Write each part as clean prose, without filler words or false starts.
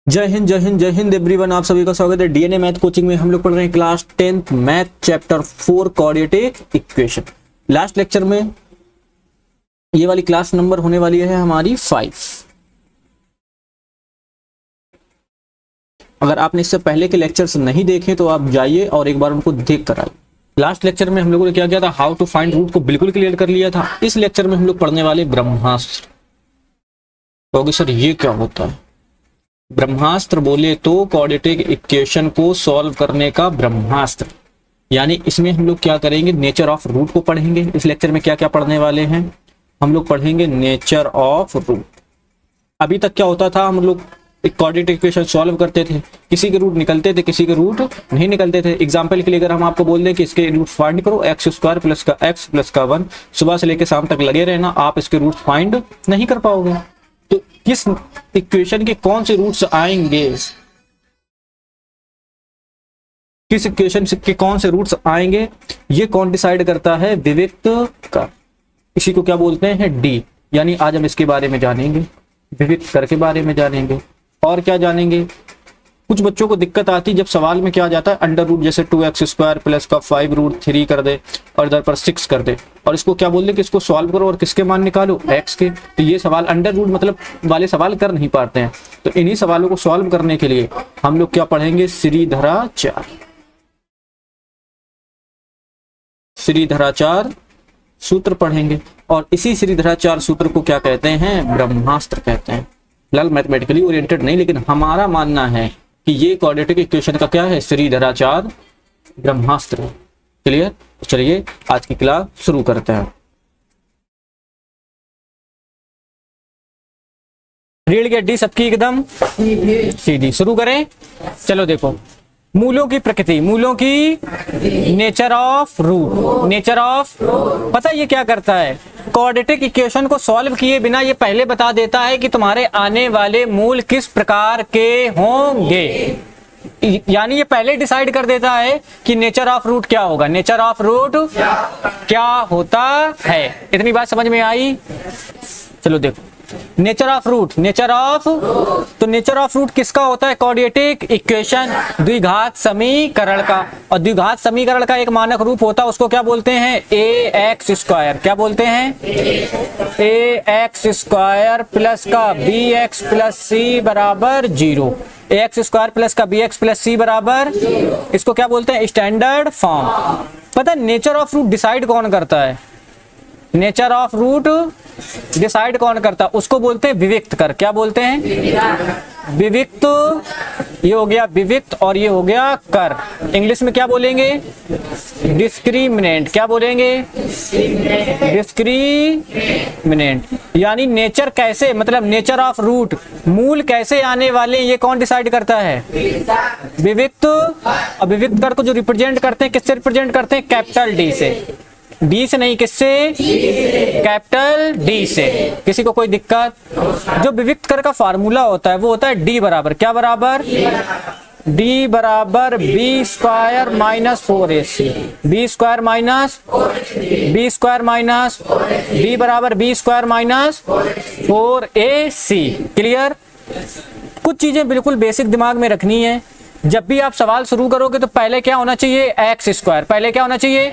जय हिंद जय हिंद जय हिंद एवरीवन। आप सभी का स्वागत है डीएनए मैथ कोचिंग में। हम लोग पढ़ रहे हैं class 10th math chapter 4 coordinate equation. Last lecture में ये वाली क्लास नंबर होने वाली है हमारी 5। अगर आपने इससे पहले के लेक्चर्स नहीं देखे तो आप जाइए और एक बार उनको देख कर आइए। लास्ट लेक्चर में हम लोगों ने क्या किया था, हाउ टू फाइंड रूट को बिल्कुल क्लियर कर लिया था। इस लेक्चर में हम लोग पढ़ने वाले ब्रह्मास्त्र। तो सर ये क्या होता है? ब्रह्मास्त्र बोले तो कोऑर्डिनेट इक्वेशन को सॉल्व करने का ब्रह्मास्त्र। यानी इसमें हम लोग क्या करेंगे, नेचर ऑफ रूट को पढ़ेंगे। इस लेक्चर में क्या क्या पढ़ने वाले हैं, हम लोग पढ़ेंगे नेचर ऑफ रूट। अभी तक क्या होता था, हम लोग एक कोऑर्डिनेट इक्वेशन सॉल्व करते थे, किसी के रूट निकलते थे, किसी के रूट नहीं निकलते थे। एग्जांपल के लिए अगर हम आपको बोल दें कि इसके रूट फाइंड करो x² प्लस का x प्लस का 1, सुबह से लेकर शाम तक लगे रहना, आप इसके रूट फाइंड नहीं कर पाओगे। तो किस इक्वेशन के कौन से रूट्स आएंगे, किस इक्वेशन के कौन से रूट्स आएंगे, ये कौन डिसाइड करता है? विविक्त कर। इसी को क्या बोलते हैं? डी। यानी आज हम इसके बारे में जानेंगे, विविक्त कर के बारे में जानेंगे। और क्या जानेंगे? कुछ बच्चों को दिक्कत आती जब सवाल में क्या आ जाता है, अंडर रूट जैसे 2x² प्लस का 5 रूट 3 कर दे और इधर पर 6 कर दे, और इसको क्या बोल दे कि इसको सॉल्व करो और किसके मान निकालो, x के। तो ये सवाल अंडर रूट मतलब वाले सवाल कर नहीं पाते हैं। तो इन्हीं सवालों को सॉल्व करने के लिए हम लोग क्या पढ़ेंगे, श्रीधराचार्य। श्रीधराचार्य सूत्र पढ़ेंगे, और इसी श्रीधराचार्य सूत्र को क्या कहते हैं? ब्रह्मास्त्र कहते हैं। फिलहाल मैथमेटिकली ओरिएंटेड नहीं, लेकिन हमारा मानना है कि ये कोऑर्डिनेट इक्वेशन का क्या है, श्रीधराचार्य ब्रह्मास्त्र। क्लियर? तो चलिए आज की क्लास शुरू करते हैं। रीड गेट डी सबकी एकदम सीधी। शुरू करें, चलो देखो। मूलों की प्रकृति, मूलों की nature of root. Nature of, पता है ये क्या करता है? कोऑर्डिनेट इक्वेशन को सॉल्व किए बिना ये पहले बता देता है कि तुम्हारे आने वाले मूल किस प्रकार के होंगे। यानी ये पहले डिसाइड कर देता है कि नेचर ऑफ रूट क्या होगा। नेचर ऑफ रूट क्या होता है। इतनी बात समझ में आई? चलो देखो, nature of root. Nature of, तो नेचर ऑफ रूट किसका होता है? कोऑर्डिनेट इक्वेशन, द्विघात समीकरण का। और द्विघात समीकरण का एक मानक रूप होता है, उसको क्या बोलते हैं? ax²। क्या बोलते हैं? ax² प्लस का bx प्लस c बराबर 0। ax² प्लस का bx प्लस c बराबर, इसको क्या बोलते हैं? Standard form. पता है नेचर ऑफ रूट डिसाइड कौन करता है? नेचर ऑफ रूट डिसाइड कौन करता है? उसको बोलते हैं विविक्त कर। क्या बोलते हैं? विविक्त। ये हो गया विविक्त और ये हो गया कर। इंग्लिश में क्या बोलेंगे? डिस्क्रिमिनेंट। क्या बोलेंगे? डिस्क्रिमिनेंट। यानी नेचर कैसे, मतलब नेचर ऑफ रूट, मूल कैसे आने वाले, ये कौन डिसाइड करता है? विविक्त। और विविक्त कर को जो रिप्रेजेंट करते हैं, किससे रिप्रेजेंट करते हैं? कैपिटल डी से। डी से नहीं, किससे? कैपिटल डी से। किसी को कोई दिक्कत? जो विविक्त कर का फार्मूला होता है वो होता है डी बराबर, क्या बराबर? डी बराबर b² minus 4ac। b² minus b² minus d बराबर b² माइनस 4ac। क्लियर? कुछ चीजें बिल्कुल बेसिक दिमाग में रखनी है। जब भी आप सवाल शुरू करोगे तो पहले क्या होना चाहिए? x²। पहले क्या होना चाहिए?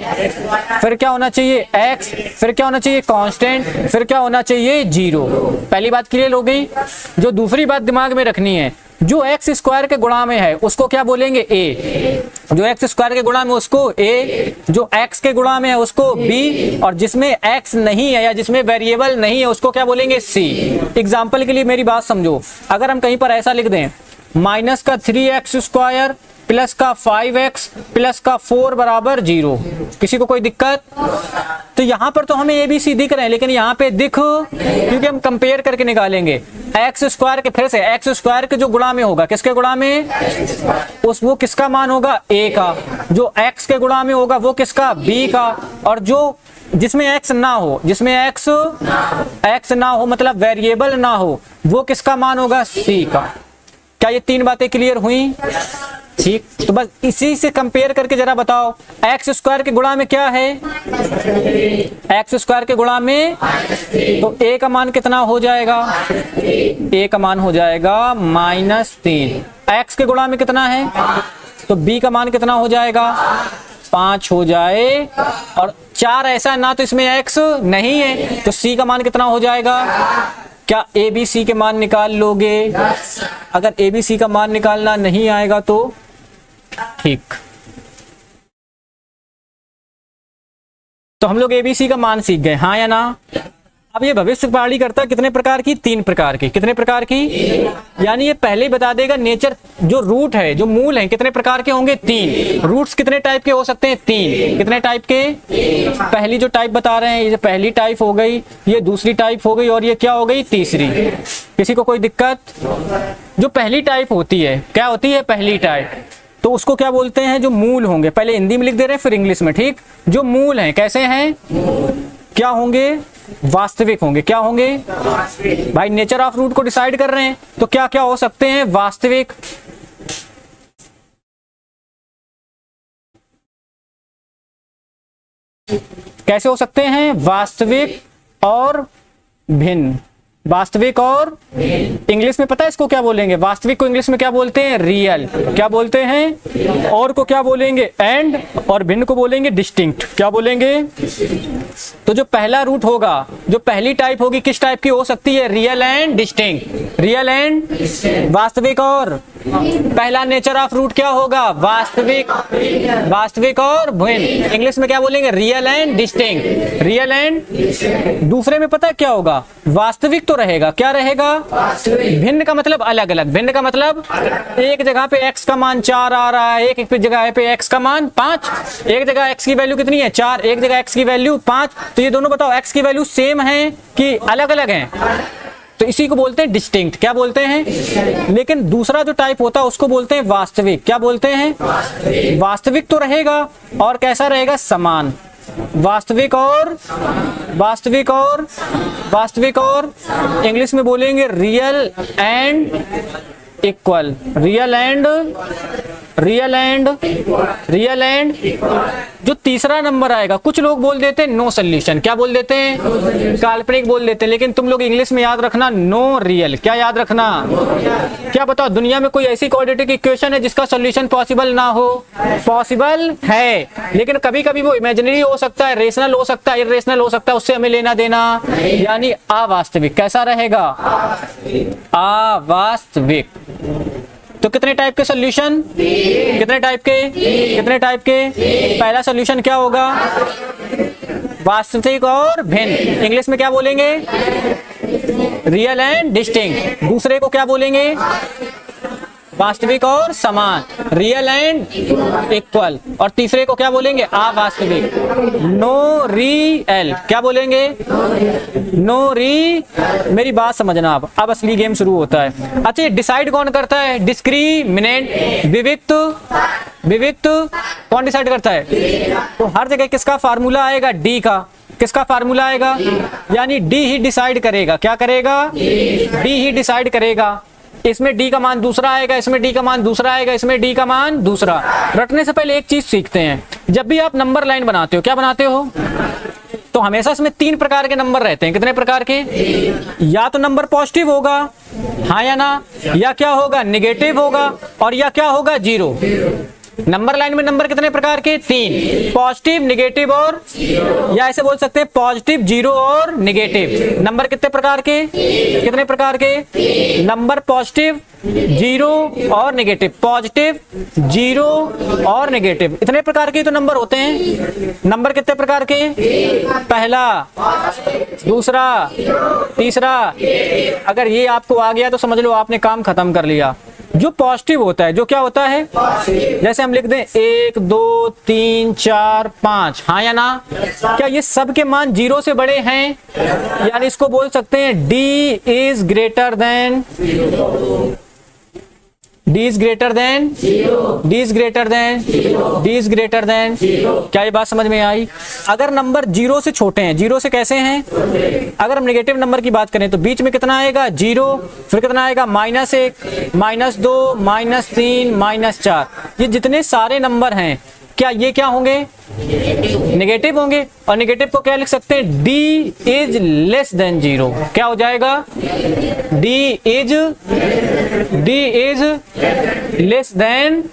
फिर क्या होना चाहिए? x। फिर क्या होना चाहिए? कांस्टेंट। फिर क्या होना चाहिए? 0। पहली बात क्लियर हो गई। जो दूसरी बात दिमाग में रखनी है, जो x² के गुणा में है उसको क्या बोलेंगे? a। जो x² के गुणा में उसको a, जो x के गुणा में है उसको b, और जिसमें x नहीं है या जिसमें वेरिएबल नहीं है उसको क्या बोलेंगे? c। एग्जाम्पल के लिए मेरी बात समझो, अगर हम कहीं पर ऐसा लिख दें, माइनस का 3x² प्लस का 5x प्लस का 4 बराबर 0, किसी को कोई दिक्कत? तो यहाँ पर तो हमें ABC दिख रहे हैं, लेकिन यहाँ पे दिख, क्योंकि हम कंपेयर करके निकालेंगे x² के, फिर से x² के जो गुणा में होगा, किसके गुणा में? वो किसका मान होगा? a का। जो x के गुणा में होगा वो किसका? b का। और जो जिसमें x ना हो, जिसमें x ना हो मतलब वेरिएबल ना हो, वो किसका मान होगा? c का। क्या ये तीन बातें क्लियर हुई? ठीक, तो बस इसी से कंपेयर करके जरा बताओ, एक्स स्क्वायर के गुणा में क्या है, एक्स स्क्वायर के गुणा में, तो ए का मान कितना हो जाएगा, ए का मान हो जाएगा -3। एक्स के गुणा में कितना है, तो बी का मान कितना हो जाएगा, 5 हो जाए, और 4 ऐसा ना तो इसमें एक्स नहीं है, तो सी का मान कितना हो जाएगा। क्या ए बी सी के मान निकाल लोगे, अगर ए बी सी का मान निकालना नहीं आएगा तो ठीक। तो हम लोग एबीसी का मान सीख गए, हाँ या ना। अब ये भविष्यवाणी करता है कितने प्रकार की, 3 प्रकार की, कितने प्रकार की, यानी ये पहले ही बता देगा नेचर, जो रूट है, जो मूल है, कितने प्रकार के होंगे, 3। रूट्स कितने टाइप के हो सकते हैं, 3। कितने टाइप के, पहली जो टाइप बता रहे हैं, ये पहली टाइप हो गई, ये दूसरी टाइप हो गई, और ये क्या हो गई, तीसरी। किसी को कोई दिक्कत। जो पहली टाइप होती है, क्या होती है पहली टाइप, तो उसको क्या बोलते हैं, जो मूल होंगे, पहले हिंदी में लिख दे रहे हैं फिर इंग्लिश में, ठीक। जो मूल हैं कैसे हैं, क्या होंगे, वास्तविक होंगे। क्या होंगे भाई, नेचर ऑफ रूट को डिसाइड कर रहे हैं, तो क्या क्या हो सकते हैं, वास्तविक, कैसे हो सकते हैं, वास्तविक और भिन्न। वास्तविक और इंग्लिश में पता है इसको क्या बोलेंगे, वास्तविक को इंग्लिश में क्या बोलते हैं, रियल। क्या बोलते हैं, और को क्या बोलेंगे, एंड, और भिन्न को बोलेंगे डिस्टिंक्ट। क्या बोलेंगे। तो जो पहला रूट होगा, जो पहली टाइप होगी, किस टाइप की हो सकती है, real and distinct. Real and वास्तविक, और पहला नेचर ऑफ रूट क्या होगा, वास्तविक, वास्तविक और भिन्न। इंग्लिश में क्या बोलेंगे, real and distinct, real and. दूसरे में पता है क्या होगा, वास्तविक तो रहेगा, क्या रहेगा, भिन्न का मतलब अलग अलग। भिन्न का मतलब एक जगह पे x का मान 4 आ रहा है, एक जगह पे x का मान 5, एक जगह x की वैल्यू कितनी है, 4, एक जगह x की वैल्यू 5। तो ये दोनों बताओ x की वैल्यू सेम है कि अलग अलग है, तो इसी को बोलते हैं डिस्टिंक्ट। क्या बोलते हैं। लेकिन दूसरा जो टाइप होता है उसको बोलते हैं वास्तविक। क्या बोलते हैं, वास्तविक तो रहेगा, और कैसा रहेगा, समान। वास्तविक और वास्तविक और वास्तविक, और इंग्लिश में बोलेंगे real and equal. Real and, real and, real and. जो तीसरा नंबर आएगा, कुछ लोग बोल देते हैं नो सोल्यूशन। क्या बोल देते हैं, काल्पनिक बोल देते हैं। लेकिन तुम लोग इंग्लिश में याद रखना, नो रियल। क्या याद रखना, क्या बताओ, दुनिया में कोई ऐसी क्वाड्रेटिक इक्वेशन है जिसका सोल्यूशन पॉसिबल ना हो, पॉसिबल है, लेकिन कभी कभी वो इमेजिनरी हो सकता है, रेशनल हो सकता है, इरेशनल हो सकता है, उससे हमें लेना देना, यानी अवास्तविक। कैसा रहेगा, अवास्तविक। तो कितने टाइप के सॉल्यूशन, कितने टाइप के, कितने टाइप के। पहला सॉल्यूशन क्या होगा, वास्तविक और भिन्न। इंग्लिश में क्या बोलेंगे, रियल एंड डिस्टिंक्ट। दूसरे को क्या बोलेंगे, वास्तविक और समान, रियल एंड इक्वल। और तीसरे को क्या बोलेंगे, अवास्तविक, नो रियल। क्या बोलेंगे, नो री। मेरी बात समझना आप, अब असली गेम शुरू होता है। अच्छा, ये डिसाइड कौन करता है, डिस्क्रिमिनेंट, विविक्त, विविक्त कौन डिसाइड करता है। तो हर जगह किसका फार्मूला आएगा, डी का। किसका फार्मूला आएगा, यानी डी ही डिसाइड करेगा। क्या करेगा, डी ही डिसाइड करेगा। इसमें डी का मान दूसरा आएगा, इसमें डी का मान दूसरा आएगा, इसमें डी का मान दूसरा। रटने से पहले एक चीज सीखते हैं, जब भी आप नंबर लाइन बनाते हो, क्या बनाते हो, तो हमेशा इसमें 3 प्रकार के नंबर रहते हैं। कितने प्रकार के, या तो नंबर पॉजिटिव होगा, हाँ या ना, या क्या होगा, निगेटिव होगा, और या क्या होगा, 0। नंबर लाइन में नंबर कितने प्रकार के, 3, पॉजिटिव, निगेटिव और, या ऐसे बोल सकते हैं पॉजिटिव, 0 और निगेटिव। नंबर कितने प्रकार के, कितने प्रकार के, नंबर पॉजिटिव, 0 और निगेटिव, पॉजिटिव, 0 और निगेटिव। इतने प्रकार के तो नंबर होते हैं। नंबर कितने प्रकार के, पहला, दूसरा, तीसरा। अगर ये आपको आ गया तो समझ लो आपने काम खत्म कर लिया। जो पॉजिटिव होता है, जो क्या होता है, जैसे हम लिख दें 1 2 3 4 5, हाँ या ना। क्या ये सब के मान 0 से बड़े हैं, यानी इसको बोल सकते हैं D is greater than, D is greater than, D is greater than, D is greater than. क्या ये बात समझ में आई? अगर नंबर जीरो से छोटे हैं, जीरो से कैसे हैं? अगर हम नेगेटिव नंबर की बात करें तो बीच में कितना आएगा? जीरो, फिर कितना आएगा? -1, -2, -3, -4। ये जितने सारे नंबर हैं क्या ये क्या होंगे? नेगेटिव होंगे। और नेगेटिव को क्या लिख सकते हैं? D is less than zero. क्या हो जाएगा? D is less then.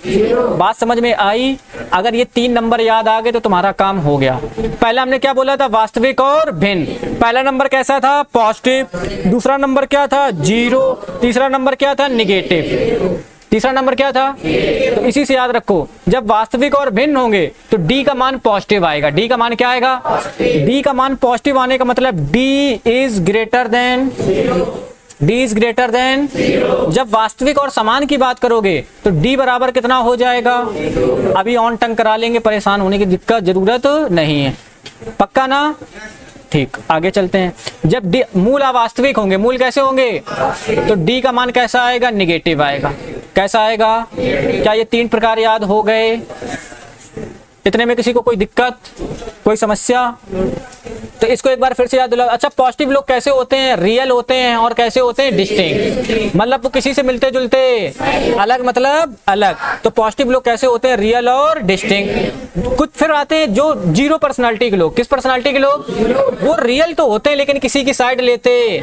बात समझ में आई? अगर ये 3 नंबर याद आ गए तो तुम्हारा काम हो गया। पहला हमने क्या बोला था? वास्तविक और भिन्न। पहला नंबर कैसा था? पॉजिटिव। दूसरा नंबर क्या था? जीरो। तीसरा नंबर क्या था? निगेटिव। तीसरा नंबर क्या था? तो इसी से याद रखो, जब वास्तविक और भिन्न होंगे तो डी का मान पॉजिटिव आएगा। डी का मान क्या आएगा? डी का मान पॉजिटिव आने का मतलब D is greater than, D is greater than. जब वास्तविक और समान की बात करोगे तो डी बराबर कितना हो जाएगा? अभी ऑन टंग करा लेंगे, परेशान होने की दिक्कत जरूरत नहीं है। पक्का ना? ठीक, आगे चलते हैं। जब डी मूल अवास्तविक होंगे, मूल कैसे होंगे? तो डी का मान कैसा आएगा? निगेटिव आएगा। कैसा आएगा? क्या ये 3 प्रकार याद हो गए? इतने में किसी को कोई दिक्कत, कोई समस्या? तो इसको एक बार फिर से याद दिलाओ। अच्छा, पॉजिटिव लोग कैसे होते हैं? रियल होते हैं। और कैसे होते हैं? डिस्टिंक्ट, मतलब वो किसी से मिलते जुलते, अलग मतलब अलग। तो पॉजिटिव लोग कैसे होते हैं? रियल और डिस्टिंक्ट। कुछ फिर आते हैं जो जीरो पर्सनालिटी के लोग। किस पर्सनालिटी के लोग? वो रियल तो होते हैं लेकिन किसी की साइड लेते,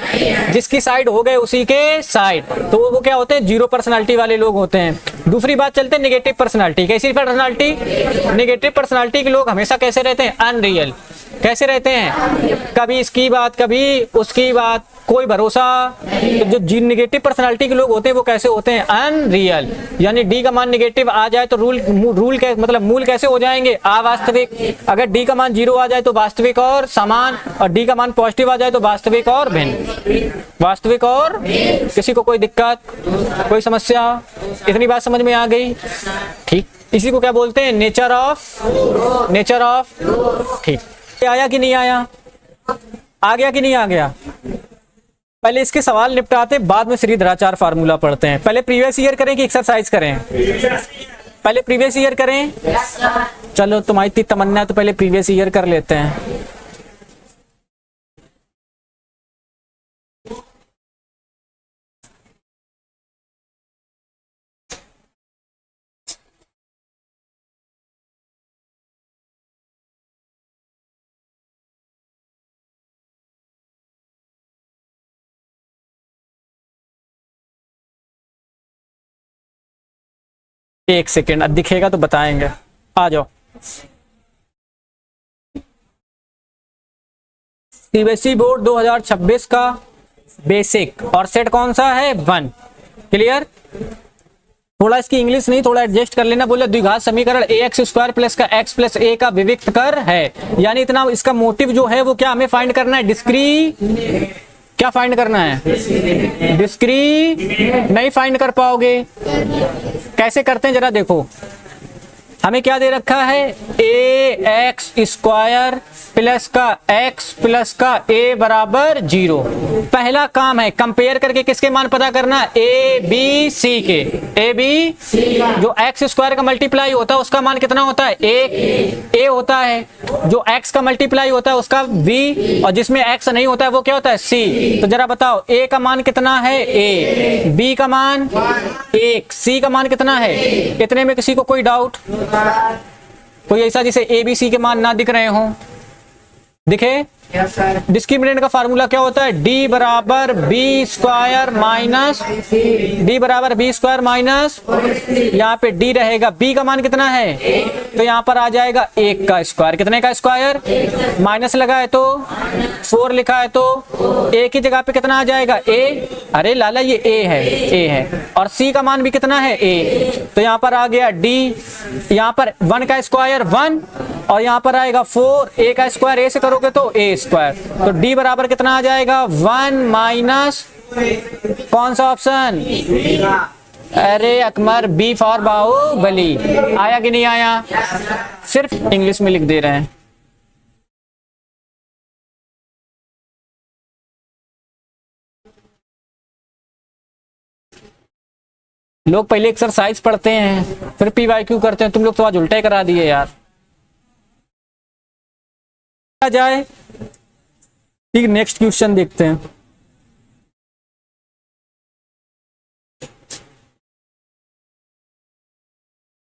जिसकी साइड हो गए उसी के साइड, तो वो क्या होते हैं? जीरो पर्सनालिटी वाले लोग होते हैं। दूसरी बात चलते हैं नेगेटिव पर्सनालिटी। कैसी पर्सनालिटी? नेगेटिव पर्सनालिटी के लोग हमेशा कैसे रहते हैं? अनरियल। कैसे रहते हैं? कभी इसकी बात कभी उसकी बात, कोई भरोसा। तो जो नेगेटिव पर्सनालिटी के लोग होते हैं वो कैसे होते हैं? अनरियल। यानी डी का मान नेगेटिव आ जाए तो रूल मतलब मूल कैसे हो जाएंगे? अवास्तविक। अगर डी का मान जीरो आ जाए तो वास्तविक और समान, और डी का मान पॉजिटिव आ जाए तो वास्तविक और भिन्न। वास्तविक और, किसी को कोई दिक्कत, कोई समस्या? इतनी बात समझ में आ गई? ठीक, इसी को क्या बोलते हैं? Nature of, nature of. ठीक, आया कि नहीं आया? आ गया कि नहीं आ गया? पहले इसके सवाल निपटाते, बाद में श्रीधराचार्य फार्मूला पढ़ते हैं। पहले प्रीवियस ईयर करें कि एक्सरसाइज करें? पहले प्रीवियस ईयर करें। चलो, तुम्हारी इतनी तमन्ना है तो पहले प्रीवियस ईयर कर लेते हैं। एक सेकेंड, अब दिखेगा तो बताएंगे। आ जाओ। सीबीएसई बोर्ड 2026 का बेसिक और सेट कौन सा है? 1। क्लियर? थोड़ा इसकी इंग्लिश नहीं, थोड़ा एडजस्ट कर लेना। बोले द्विघात समीकरण ax² प्लस का x प्लस a का विविक्त कर है। यानी इतना इसका मोटिव जो है वो क्या हमें फाइंड करना है? क्या फाइंड करना है? डिस्क्री नहीं फाइंड कर पाओगे। कैसे करते हैं जरा देखो। हमें क्या दे रखा है? ax² प्लस का x प्लस का a बराबर 0। पहला काम है कंपेयर करके किसके मान पता करना? a b c के। a b जो x² का मल्टीप्लाई होता है उसका मान कितना होता है? 1 a होता है। जो x का मल्टीप्लाई होता है उसका b, और जिसमें x नहीं होता है वो क्या होता है? c। तो जरा बताओ a का मान कितना है? a, b का मान 1, c का मान कितना है? इतने में किसी को कोई डाउट? कोई ऐसा जिसे a b c के मान ना दिख रहे हो? दिखे? डिस्क्रिमिनेंट का फार्मूला क्या होता है? डी बराबर बी स्क्वायर माइनस, डी बराबर बी स्क्वायर माइनस, यहाँ पे डी रहेगा, बी का मान कितना है? तो यहाँ पर आ जाएगा 1 का स्क्वायर। कितने का स्क्वायर? माइनस लगा है तो 4 लिखा है तो ए की जगह पे कितना आ जाएगा? ए। अरे लाला ये ए है, ए है। और सी का मान भी कितना है? ए। तो यहाँ पर आ गया डी। यहाँ पर 1 का स्क्वायर 1, और यहाँ पर आएगा 4। ए का स्क्वायर ए से करोगे तो ए स्क्वायर। तो डी बराबर कितना आ जाएगा? 1 माइनस कौन सा ऑप्शन? अरे अकमर, बी फॉर बाहुबली। आया कि नहीं आया? सिर्फ इंग्लिश में लिख दे रहे हैं। लोग पहले एक्सरसाइज पढ़ते हैं फिर PYQ करते हैं, तुम लोग तो आज उल्टा ही करा दिए यार। आ जाए ठीक, नेक्स्ट क्वेश्चन देखते हैं।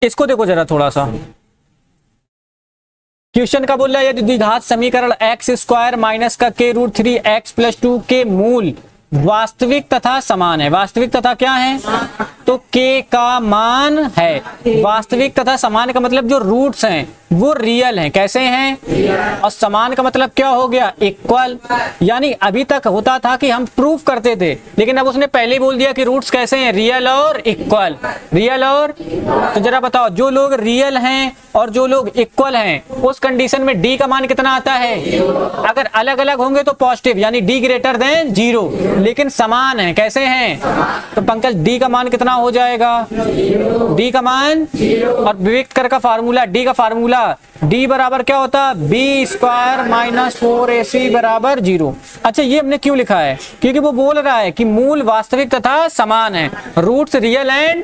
इसको देखो जरा थोड़ा सा, क्वेश्चन का बोल रहा है यदि द्विघात समीकरण एक्स स्क्वायर माइनस का के रूट 3x प्लस 2 के मूल वास्तविक तथा समान है। वास्तविक तथा क्या है, तो k का मान है। वास्तविक तथा समान का मतलब जो रूट्स हैं वो रियल हैं। कैसे हैं, और समान का मतलब क्या हो गया, इक्वल। यानी अभी तक होता था कि हम प्रूफ करते थे, लेकिन अब उसने पहले बोल दिया कि रूट्स कैसे हैं, रियल और इक्वल। रियल और, तो जरा बताओ जो लोग रियल हैं और जो लोग इक्वल हैं उस कंडीशन में d का मान कितना आता है। अगर अलग अलग होंगे तो पॉजिटिव, यानी d ग्रेटर देन 0, लेकिन समान है। कैसे हैं, तो पंकज d का मान कितना हो जाएगा, d का मान, और विविक्त कर का फार्मूला, d का फार्मूला d बराबर क्या होता है, b स्क्वायर माइनस 4ac बराबर 0। अच्छा ये हमने क्यों लिखा है, क्योंकि वो बोल रहा है कि मूल वास्तविक तथा समान है, roots real and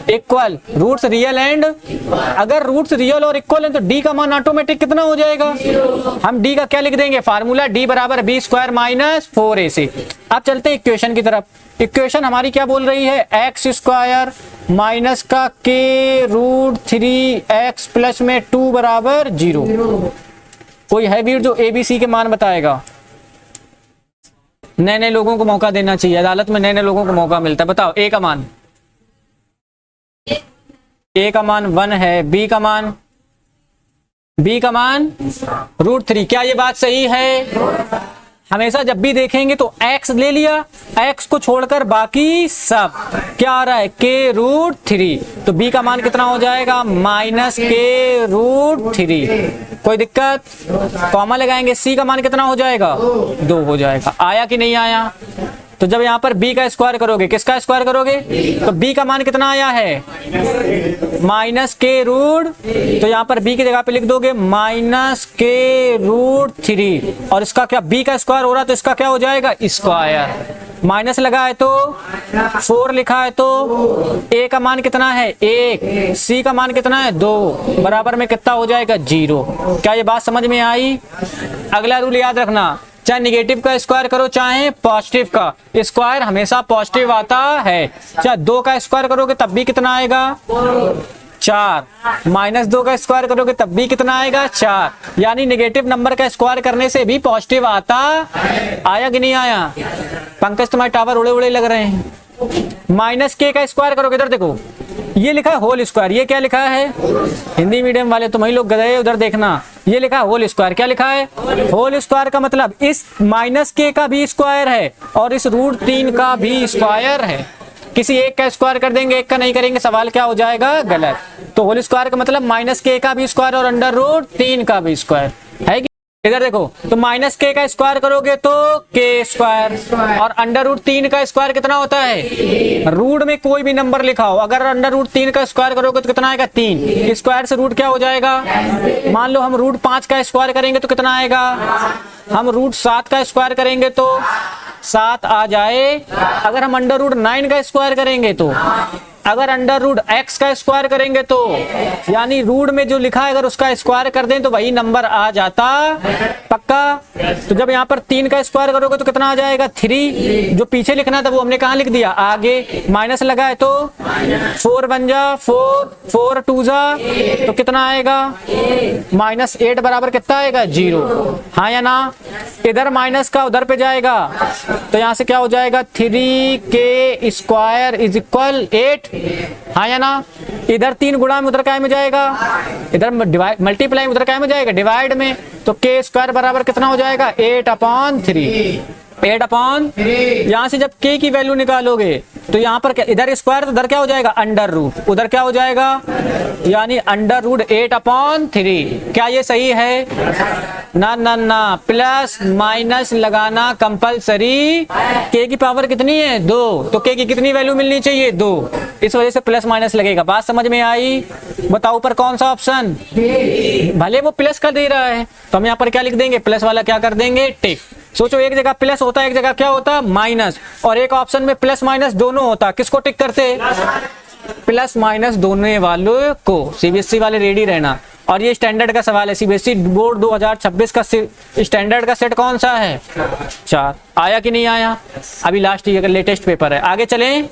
equal. Roots real and, अगर रूट्स रियल और इक्वल है तो d का मान ऑटोमेटिक कितना हो जाएगा, हम d का क्या लिख देंगे, फार्मूला d बराबर b स्क्वायर माइनस 4ac। अब चलते हैं इक्वेशन की तरफ। इक्वेशन हमारी क्या बोल रही है, एक्स स्क्वायर माइनस का के रूट 3x प्लस में 2 बराबर 0। कोई है भी जो ABC के मान बताएगा। नए नए लोगों को मौका देना चाहिए, अदालत में नए नए लोगों को मौका मिलता है। बताओ a का मान, a का मान 1 है, b का मान रूट 3। क्या ये बात सही है, हमेशा जब भी देखेंगे तो x ले लिया, x को छोड़कर बाकी सब क्या आ रहा है, k रूट 3। तो b का मान कितना हो जाएगा, माइनस k रूट 3। कोई दिक्कत, कॉमा लगाएंगे, c का मान कितना हो जाएगा, 2 हो जाएगा। आया कि नहीं आया, तो जब यहाँ पर b का स्क्वायर करोगे, किसका स्क्वायर करोगे, तो b का मान कितना आया है, माइनस k रूट, तो यहाँ पर b की जगह पे लिख दोगे माइनस k रूट 3, और इसका क्या, b का स्क्वायर हो रहा है तो इसका क्या हो जाएगा, स्क्वायर। माइनस लगा है तो 4 लिखा है तो a का मान कितना है 1, c का मान कितना है 2, बराबर में कितना हो जाएगा 0। क्या ये बात समझ में आई। अगला रूल याद रखना, चाहे निगेटिव का स्क्वायर करो चाहे पॉजिटिव का, स्क्वायर हमेशा पॉजिटिव आता है। चाहे 2 का स्क्वायर करोगे तब भी कितना आएगा, 4, माइनस 2 का स्क्वायर करोगे तब भी कितना आएगा, 4। यानी नेगेटिव नंबर का स्क्वायर करने से भी पॉजिटिव आता। आया कि नहीं आया, पंकज तुम्हारे टावर उड़े उड़े लग रहे हैं। माइनस k का स्क्वायर करोगे, इधर देखो ये लिखा है होल स्क्वायर, ये क्या लिखा है, हिंदी मीडियम वाले तुम ही लोग गए, उधर देखना, ये लिखा है होल स्क्वायर। क्या लिखा है, होल स्क्वायर का मतलब इस माइनस k का भी स्क्वायर है और इस रूट 3 का भी स्क्वायर है। किसी एक का स्क्वायर कर देंगे, एक का नहीं करेंगे, सवाल क्या हो जाएगा, गलत। तो होल स्क्वायर का मतलब माइनस k का भी स्क्वायर और अंडर रूट 3 का भी स्क्वायर है। इधर देखो, तो माइनस k का स्क्वायर करोगे तो k स्क्वायर, और अंडर रूट 3 का स्क्वायर कितना होता है, रूट में कोई भी नंबर लिखाओ, अगर अंडर रूट 3 का स्क्वायर करोगे तो कितना आएगा, 3। स्क्वायर से रूट क्या हो जाएगा, मान लो हम रूट 5 का स्क्वायर करेंगे तो कितना आएगा, हम रूट 7 का स्क्वायर करेंगे तो 7 आ जाए। अगर हम अंडर रूट 9 का स्क्वायर करेंगे तो, अगर अंडर रूट x का स्क्वायर करेंगे तो, यानी रूट में जो लिखा है अगर उसका स्क्वायर कर दें तो वही नंबर आ जाता, पक्का। तो जब यहाँ पर 3 का स्क्वायर करोगे तो कितना आ जाएगा, 3। जो पीछे लिखना था वो हमने कहाँ लिख दिया, आगे। माइनस लगा है तो 4 बन जा 4, 4 2 जा तो कितना आएगा, माइनस 8 बराबर कितना आएगा, 0। हाँ या ना, इधर माइनस का उधर पे जाएगा तो यहाँ से क्या हो जाएगा, 3k स्क्वायर इज इक्वल 8। हाँ या ना, इधर 3 गुणा में उधर काय में जाएगा, इधर मल्टीप्लाई में उधर काय में जाएगा, डिवाइड में। तो k स्क्वायर बराबर कितना हो जाएगा, 8/3। 8/3। यहाँ से जब k की वैल्यू निकालोगे तो यहाँ पर क्या, इधर स्क्वायर तो उधर क्या हो जाएगा, अंडर रूट, उधर क्या हो जाएगा, यानी अंडर रूट 8/3। क्या ये सही है, ना ना ना, प्लस माइनस लगाना कंपलसरी। k की पावर कितनी है, 2, तो k की कितनी वैल्यू मिलनी चाहिए, 2, इस वजह से प्लस माइनस लगेगा। बात समझ में आई। बताओ ऊपर कौन सा ऑप्शन, भले वो प्लस का दे रहा है तो हम यहाँ पर क्या लिख देंगे, प्लस वाला क्या कर देंगे, टिक। सोचो, एक जगह प्लस होता है, एक जगह क्या होता है माइनस, और एक ऑप्शन में प्लस माइनस दोनों होता, किसको टिक करते? प्लस माइनस दोनों वालों को। सीबीएसई वाले रेडी रहना। और ये स्टैंडर्ड का सवाल है, सीबीएसई बोर्ड 2026 का स्टैंडर्ड का सेट कौन सा है? 4। आया कि नहीं आया? अभी लास्ट ईयर का लेटेस्ट पेपर है। आगे चलें,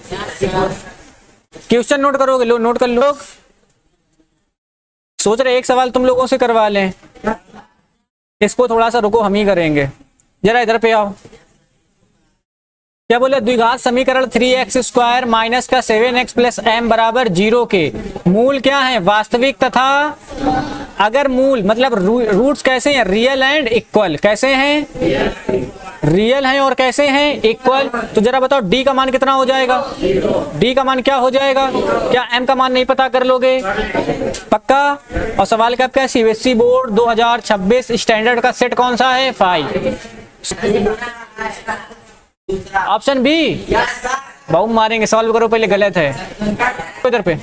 क्वेश्चन नोट करोगे? लो नोट कर लो। सोच रहे एक सवाल तुम लोगों से करवा लें, इसको थोड़ा सा रुको, हम ही करेंगे। जरा इधर पे आओ। क्या बोले? द्विघात समीकरण 3x² माइनस का 7x प्लस m बराबर 0 के मूल क्या है? वास्तविक तथा, अगर मूल मतलब रूट्स कैसे हैं? Real and equal. कैसे हैं? रियल हैं और कैसे हैं? इक्वल। तो जरा बताओ d का मान कितना हो जाएगा? d का मान क्या हो जाएगा? क्या m का मान नहीं पता कर लोगे? पक्का? और सवाल कब का है? सीबीएसई बोर्ड 2026 स्टैंडर्ड का सेट कौन सा है? 5। Option B. बहुत मारेंगे, सॉल्व करो पहले, गलत है। इधर पे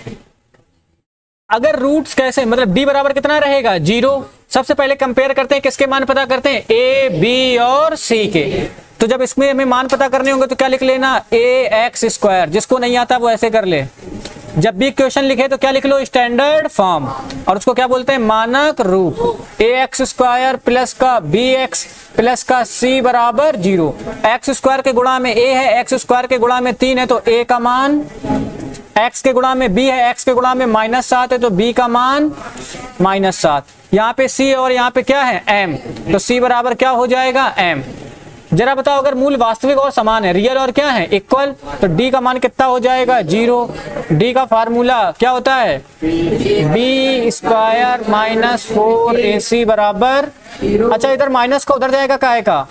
अगर रूट्स कैसे, मतलब d बराबर कितना रहेगा? 0। सबसे पहले कंपेयर करते हैं, किसके मान पता करते हैं? a, b और c के। तो जब इसमें हमें मान पता करने होंगे तो क्या लिख लेना? ax²। जिसको नहीं आता वो ऐसे कर ले। जब भी क्वेश्चन लिखे तो क्या लिख लो? Standard form. और उसको क्या बोलते हैं? मानक रूप। ax² प्लस का bx प्लस का c बराबर 0। x² के गुणा में a है, x² के गुणा में 3 है, तो a का मान, x के गुणा में b है, x के गुणा में -7 है, तो b का मान -7। यहाँ पे c और यहाँ पे क्या है? m। तो c बराबर क्या हो जाएगा? m। जरा बताओ, अगर मूल वास्तविक और समान है, रियल और क्या है? इक्वल, तो d का मान कितना हो जाएगा? 0। d का फार्मूला क्या होता है? b² माइनस 4ac बराबर, अच्छा इधर माइनस का उधर जाएगा काहे का?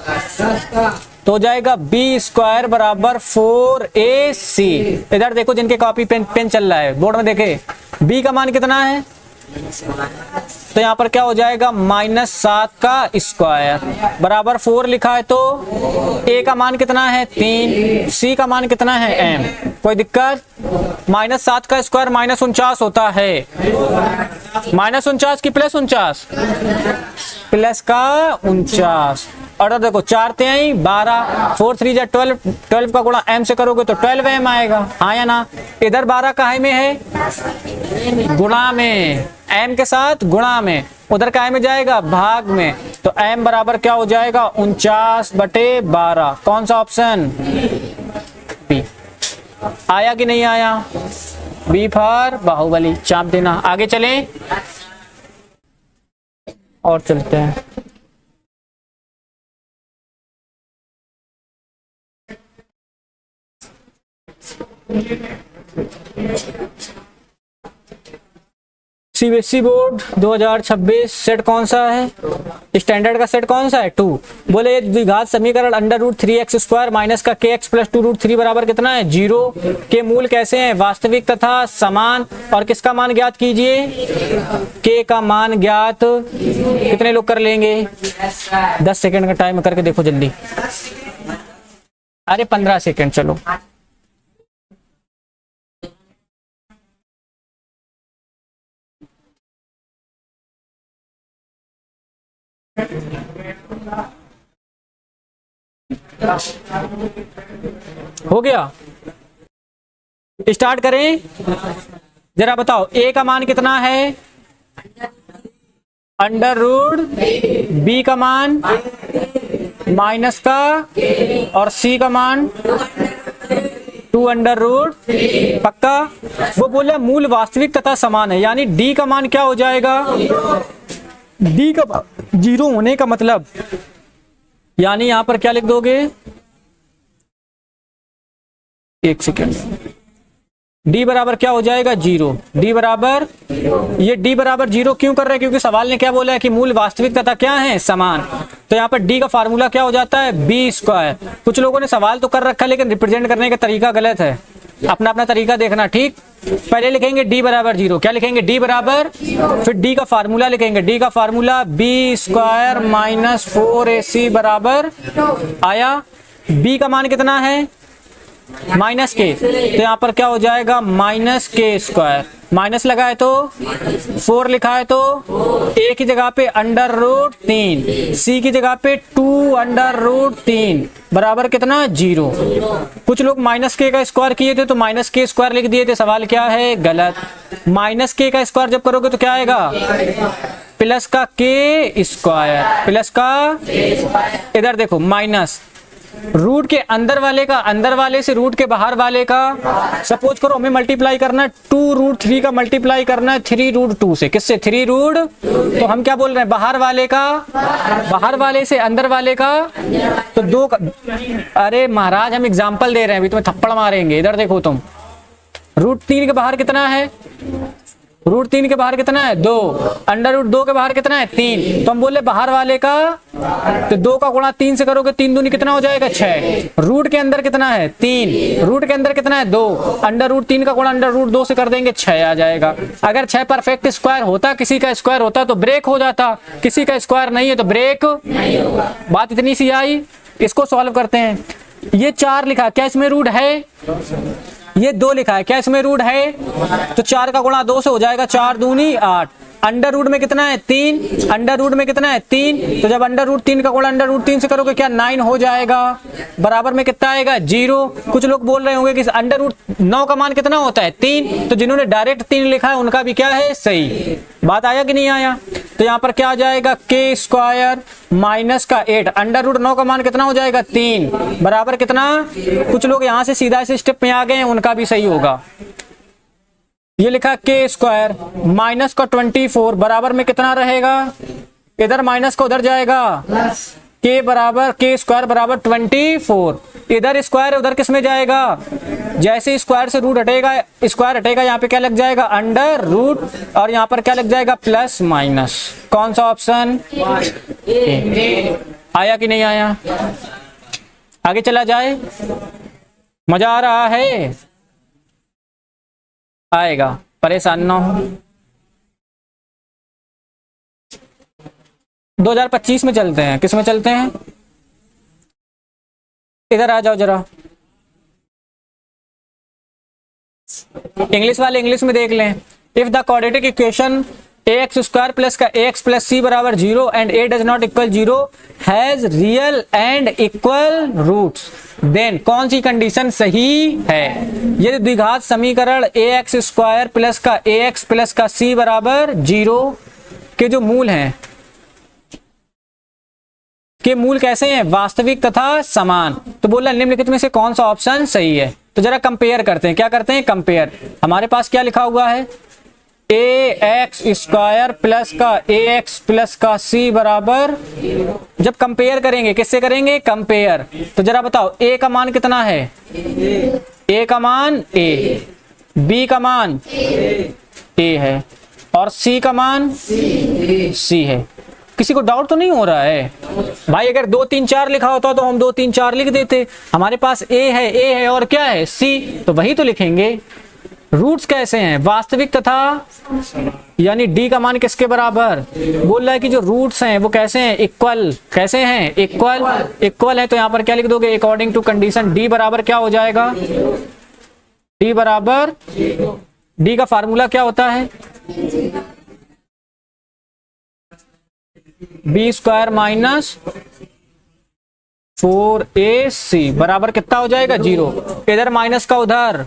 तो हो जाएगा b² बराबर 4ac। इधर देखो, जिनके कॉपी पेन चल रहा है, बोर्ड में देखे, b का मान कितना है? तो यहाँ पर क्या हो जाएगा? -7 का स्क्वायर बराबर 4 लिखा है, तो a का मान कितना है? 3। c का मान कितना है? m। कोई दिक्कत? -7 का स्क्वायर -49 होता है। -49 की +49? प्लस का 49। और देखो 4 3 12, 4 3 जा 12, 12 का गुणा m से करोगे तो 12m आएगा। हाँ या ना? इधर 12 काहे में है? गुणा में, m के साथ गुणा में। उधर काहे में जाएगा? भाग में। तो m बराबर क्या हो जाएगा? 49/12। कौन सा ऑप्शन? बी। आया कि नहीं आया? बी फॉर बाहुबली, चाप देना। आगे चलें और चलते हैं। सीबीएसई बोर्ड 2026 सेट कौन सा है? स्टैंडर्ड का सेट कौन सा है? 2। बोले द्विघात समीकरण √3x² माइनस का kx प्लस 2√3 बराबर कितना है? 0 के मूल कैसे हैं? वास्तविक तथा समान। और किसका मान ज्ञात कीजिए? k का मान ज्ञात। कितने लोग कर लेंगे? 10 सेकंड का टाइम करके देखो जल्दी। अरे 15 सेकंड, चलो। हो गया? स्टार्ट करें। जरा बताओ, a का मान कितना है? √b का मान माइनस का, और c का मान 2√। पक्का? वो बोले मूल वास्तविक तथा समान है, यानी d का मान क्या हो जाएगा? d का 0 होने का मतलब, यानी यहां पर क्या लिख दोगे? एक सेकेंड। d बराबर क्या हो जाएगा? 0। d बराबर, ये d बराबर 0 क्यों कर रहे हैं? क्योंकि सवाल ने क्या बोला है कि मूल वास्तविक तथा क्या है? समान। तो यहाँ पर d का फार्मूला क्या हो जाता है? b²। कुछ लोगों ने सवाल तो कर रखा है, लेकिन रिप्रेजेंट करने का तरीका गलत है। अपना अपना तरीका देखना, ठीक? पहले लिखेंगे d बराबर 0। क्या लिखेंगे? d बराबर, फिर d का फार्मूला लिखेंगे। d का फार्मूला b² माइनस 4ac बराबर, आया? b का मान कितना है? -k। तो यहाँ पर क्या हो जाएगा? -k²। माइनस लगा है तो 4 लिखा है तो a की जगह पे √3, c की जगह पे 2√3 बराबर कितना 0। कुछ लोग माइनस के का स्क्वायर किए थे तो माइनस के स्क्वायर लिख दिए थे, सवाल क्या है गलत। माइनस के का स्क्वायर जब करोगे तो क्या आएगा प्लस का के स्क्वायर, प्लस का इधर देखो माइनस रूट के अंदर वाले का अंदर वाले से रूट के बाहर वाले का, सपोज करो हमें मल्टीप्लाई करना है 2√3 का मल्टीप्लाई करना है 3√2 से, किससे 3 तो हम क्या बोल रहे हैं बाहर वाले का बाहर वाले से अंदर वाले का तो 2 का। अरे महाराज हम एग्जांपल दे रहे हैं, अभी तुम्हें थप्पड़ मारेंगे। इधर देखो तुम, √3 के बाहर कितना है, √3 के बाहर कितना है 2, √2 के बाहर कितना है 3, तो हम बोले बाहर वाले का तो 2 का गुणा 3 से करोगे 3 दूनी कितना हो जाएगा 6। रूट के अंदर कितना है 3, रूट के अंदर कितना है 2, √3 का गुणा √2 से कर देंगे 6 आ जाएगा। अगर 6 परफेक्ट स्क्वायर होता, किसी का स्क्वायर होता तो ब्रेक हो जाता, किसी का स्क्वायर नहीं है तो ब्रेक नहीं होगा। बात इतनी सी आई। इसको सॉल्व करते हैं। ये 4 लिखा, क्या इसमें रूट है, ये 2 लिखा है, क्या इसमें रूट है, तो 4 का गुणा 2 से हो जाएगा 4 दूनी 8। अंडर रूट में कितना है 3, अंडर रूट में कितना है 3, तो जब √3 का गुणा √3 से करोगे क्या 9 हो जाएगा, बराबर में कितना आएगा 0। कुछ लोग बोल रहे होंगे कि √9 का मान कितना होता है 3, तो जिन्होंने डायरेक्ट 3 लिखा है उनका भी क्या है सही। बात आया कि नहीं आया। तो यहाँ पर क्या आ जाएगा के स्क्वायर माइनस का 8, √9 का मान कितना हो जाएगा 3 बराबर कितना। कुछ लोग यहाँ से सीधा इस स्टेप में आ गए हैं, उनका भी सही होगा। ये लिखा के स्क्वायर माइनस का 24 बराबर में कितना रहेगा, इधर माइनस का उधर जाएगा के बराबर के स्क्वायर बराबर 24, इधर स्क्वायर उधर किस में जाएगा, जैसे स्क्वायर से रूट हटेगा स्क्वायर हटेगा यहाँ पे क्या लग जाएगा अंडर रूट, और यहाँ पर क्या लग जाएगा प्लस माइनस। कौन सा ऑप्शन आया कि नहीं आया। आगे चला जाए, मजा आ रहा है, आएगा, परेशान ना हो। 2025 में चलते हैं, किस में चलते हैं, इधर आ जाओ जरा। इंग्लिश वाले इंग्लिश में देख लें। If the quadratic equation ax² plus का ax प्लस c बराबर 0 and a does not equal 0 has real and equal roots, then कौन सी कंडीशन सही है। यदि द्विघात समीकरण ax² प्लस का ax प्लस का c बराबर 0 के जो मूल हैं के मूल कैसे हैं वास्तविक तथा समान, तो बोला निम्नलिखित में से कौन सा ऑप्शन सही है। तो जरा कंपेयर करते हैं, क्या करते हैं कंपेयर। हमारे पास क्या लिखा हुआ है ax² प्लस का ax प्लस का c बराबर, जब कंपेयर करेंगे किससे करेंगे कंपेयर, तो जरा बताओ a का मान कितना है, a का मान a, b का मान a है और c का मान c है। किसी को डाउट तो नहीं हो रहा है भाई। अगर 2 3 4 लिखा होता तो हम 2 3 4 लिख देते। हमारे पास a है और क्या है c, तो वही तो लिखेंगे। रूट्स कैसे हैं वास्तविक तथा, यानी d का मान किसके बराबर, बोल रहा है कि जो रूट्स हैं वो कैसे हैं इक्वल, कैसे हैं इक्वल है। तो यहाँ पर क्या लिख दोगे अकॉर्डिंग टू कंडीशन d बराबर क्या हो जाएगा, d बराबर, d का फार्मूला क्या होता है b² माइनस 4ac बराबर कितना हो जाएगा 0, इधर माइनस का उधर,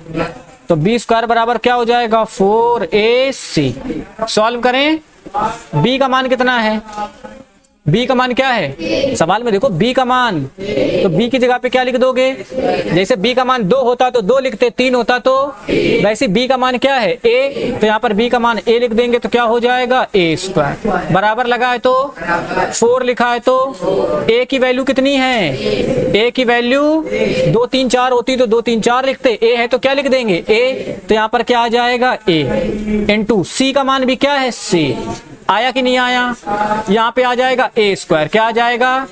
तो b² बराबर क्या हो जाएगा 4ac। सॉल्व करें, b का मान कितना है, b का मान क्या है सवाल में देखो b का मान, तो b की जगह पे क्या लिख दोगे, जैसे b का मान 2 होता तो 2 लिखते, 3 होता तो, वैसे b का मान क्या है a, तो यहाँ पर b का मान a लिख देंगे तो क्या हो जाएगा a² बराबर लगा है तो 4 लिखा है तो a की वैल्यू कितनी है, a की वैल्यू 2 3 4 होती तो 2 3 4 लिखते, a है तो क्या लिख देंगे a, तो यहाँ पर क्या आ जाएगा a इंटू c का मान भी क्या है c। आया कि नहीं आया। यहाँ पे आ जाएगा a², क्या आ जाएगा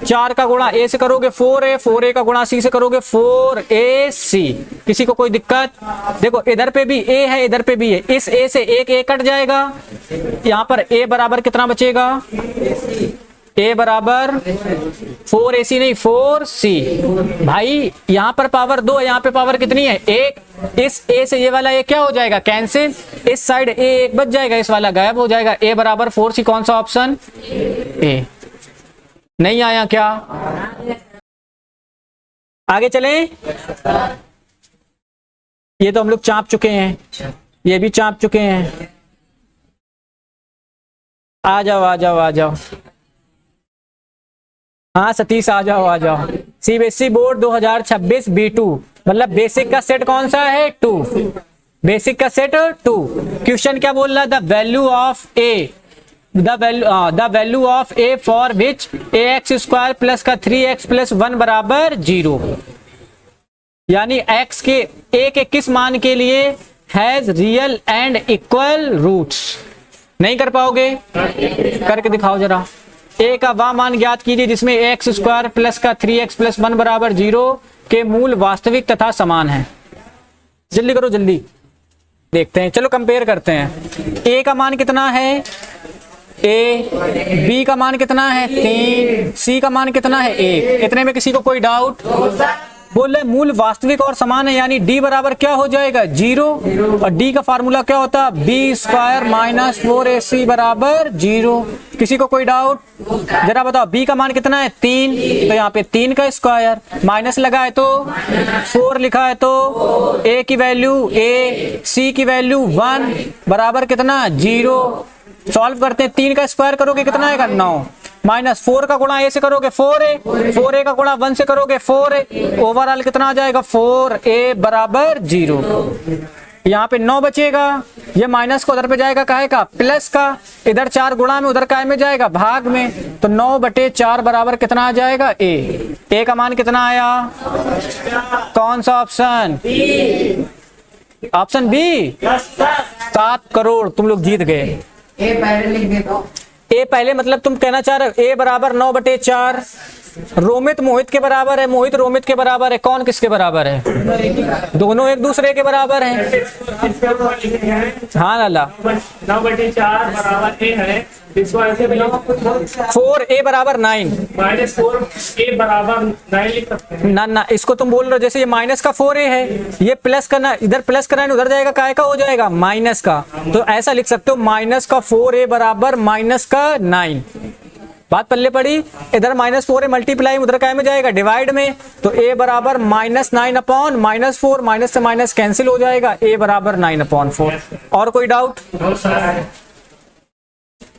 4 का गुणा a से करोगे 4a, 4a का गुणा c से करोगे 4ac। किसी को कोई दिक्कत, देखो इधर पे भी a है इधर पे भी है, इस a से एक a कट जाएगा, यहाँ पर a बराबर कितना बचेगा, a बराबर 4ac नहीं 4c। भाई यहाँ पर पावर 2 है, यहाँ पे पावर कितनी है 1, इस a से ये वाला a क्या हो जाएगा कैंसिल, इस साइड ए एक बच जाएगा, इस वाला गायब हो जाएगा। ए बराबर 4 सी, कौन सा ऑप्शन? ए। नहीं आया क्या? आगे चलें। ये तो हम लोग चाप चुके हैं, ये भी चाप चुके हैं। आ जाओ आ जाओ आ जाओ। हाँ सतीश आ जाओ आ जाओ। सीबीएसई बोर्ड 2026 B2 मतलब बेसिक का सेट कौन सा है? 2। बेसिक का सेट 2। क्वेश्चन क्या बोल रहा है? The value of A, the value of A for which ax square plus का 3x प्लस 1 बराबर 0। यानी x के a के किस मान के लिए has real and equal roots? नहीं कर पाओगे? करके दिखाओ जरा। a का वह मान ज्ञात कीजिए जिसमें ax स्क्वायर प्लस का 3x प्लस 1 बराबर 0 के मूल वास्तविक तथा समान है। जल्दी करो जल्दी, देखते हैं। चलो कंपेयर करते हैं। a का मान कितना है? a। b का मान कितना है? 3। c का मान कितना है? 1। इतने में किसी को कोई डाउट? बोल रहे मूल वास्तविक और समान है, यानी d बराबर क्या हो जाएगा? 0। और d का फार्मूला क्या होता है? b स्क्वायर माइनस 4ac बराबर 0। किसी को कोई डाउट? जरा बताओ b का मान कितना है? 3। तो यहाँ पे 3 का स्क्वायर, माइनस लगा है तो 4 लिखा है तो a की वैल्यू a, c की वैल्यू 1 बराबर कितना? 0। सॉल्व करते हैं। 3 का स्क्वायर करोगे कितना आएगा? 9। माइनस 4 का गुणा ए से करोगे 4a, 4a का गुणा 1 से करोगे 4a। ओवरऑल कितना आ जाएगा? 4a बराबर 0। यहाँ पे 9 बचेगा, ये माइनस को उधर पे जाएगा काहे का? प्लस का। इधर 4 गुणा में, उधर काय में जाएगा? भाग में। तो 9/4 बराबर कितना आ जाएगा? a का मान कितना आया? कौन सा ऑप्शन? Option B. 7 करोड़ तुम लोग जीत गए। ए पहले लिख दे दो। ए पहले मतलब तुम कहना चाह रहे हो ए बराबर 9/4। रोमित मोहित के बराबर है, मोहित रोमित के बराबर है। कौन किसके बराबर है? दोनों एक दूसरे के बराबर हैं। हाँ लाला। 9/4 बराबर ए है, इसको ऐसे भी 4a बराबर 9 माइनस 4a बराबर 9 लिख सकते हैं। ना, इसको तुम बोल रहे हो जैसे ये माइनस का 4a है, ये प्लस करना, इधर प्लस करना उधर जाएगा, काय का हो जाएगा? माइनस का। तो ऐसा लिख सकते हो माइनस का 4a बराबर माइनस का 9। बात पल्ले पड़ी। इधर -4 मल्टीप्लाई, उधर काय में जाएगा? डिवाइड में। तो a बराबर -9 अपॉन -4, माइनस से माइनस कैंसिल हो जाएगा, a बराबर 9/4। और कोई डाउट?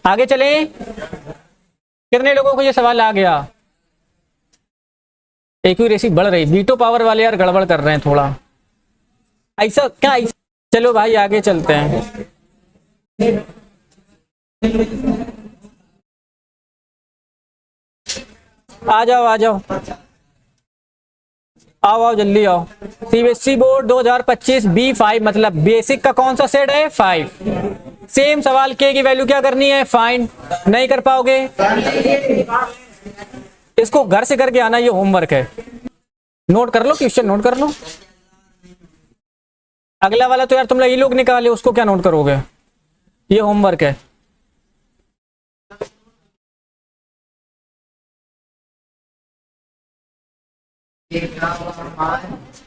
आगे चले। कितने लोगों को ये सवाल आ गया? एक्यूरेसी बढ़ रही। बीटो पावर वाले यार गड़बड़ कर रहे हैं थोड़ा। ऐसा क्या? चलो भाई आगे चलते हैं। आ जाओ आ जाओ, आओ जल्दी आओ। सीबीएसई बोर्ड 2025 B5 मतलब बेसिक का कौन सा सेट है? 5। सेम सवाल के की वैल्यू क्या करनी है? फाइंड। नहीं कर पाओगे? इसको घर से करके आना, ये होमवर्क है। नोट कर लो, क्वेश्चन नोट कर लो। अगला वाला तो यार तुम लोग ये लोग निकाले, उसको क्या नोट करोगे? ये होमवर्क है।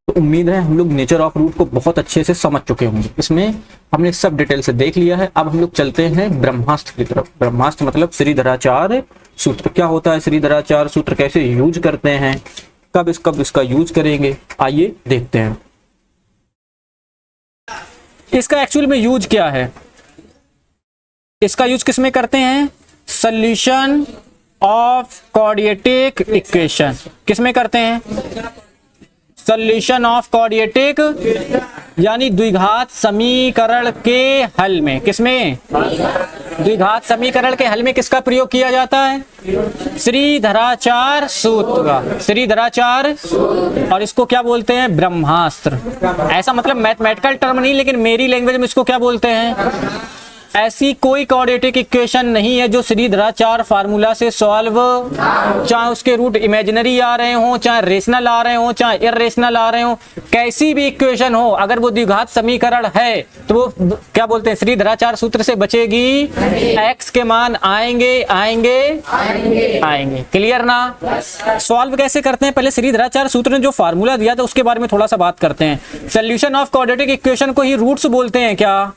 तो उम्मीद है हम लोग नेचर ऑफ रूट को बहुत अच्छे से समझ चुके होंगे। इसमें हमने सब डिटेल से देख लिया है। अब हम लोग चलते हैं ब्रह्मास्त्र की तरफ। ब्रह्मास्त्र मतलब श्रीधराचार्य सूत्र। क्या होता है श्रीधराचार्य सूत्र? कैसे यूज करते हैं? कब इसका यूज करेंगे? आइए देखते हैं। इसका एक्चुअल में यूज क्या है? इसका यूज किसमें करते हैं? Solution of quadratic equation. किसमें करते हैं? सॉल्यूशन ऑफ क्वाड्रेटिक यानी द्विघात समीकरण के हल में। किसमें? द्विघात समीकरण के हल में किसका प्रयोग किया जाता है? श्रीधराचार्य सूत्र का। श्रीधराचार्य, और इसको क्या बोलते हैं? ब्रह्मास्त्र। ऐसा मतलब मैथमेटिकल टर्म नहीं, लेकिन मेरी लैंग्वेज में इसको क्या बोलते हैं? ऐसी कोई क्वाड्रेटिक इक्वेशन नहीं है जो श्रीधराचार्य फार्मूला से सॉल्व, चाहे उसके रूट इमेजिनरी आ रहे हो, चाहे रेशनल आ रहे हो, चाहे इरेशनल आ रहे हो, कैसी भी इक्वेशन हो, अगर वो द्विघात समीकरण है तो वो क्या बोलते हैं, श्रीधराचार्य सूत्र से बचेगी, एक्स के मान आएंगे आएंगे आएंगे। क्लियर ना? सॉल्व कैसे करते हैं, पहले श्रीधराचार्य सूत्र ने जो फार्मूला दिया था उसके बारे में थोड़ा सा बात करते हैं। सॉल्यूशन ऑफ क्वाड्रेटिक इक्वेशन को ही रूट्स बोलते हैं क्या?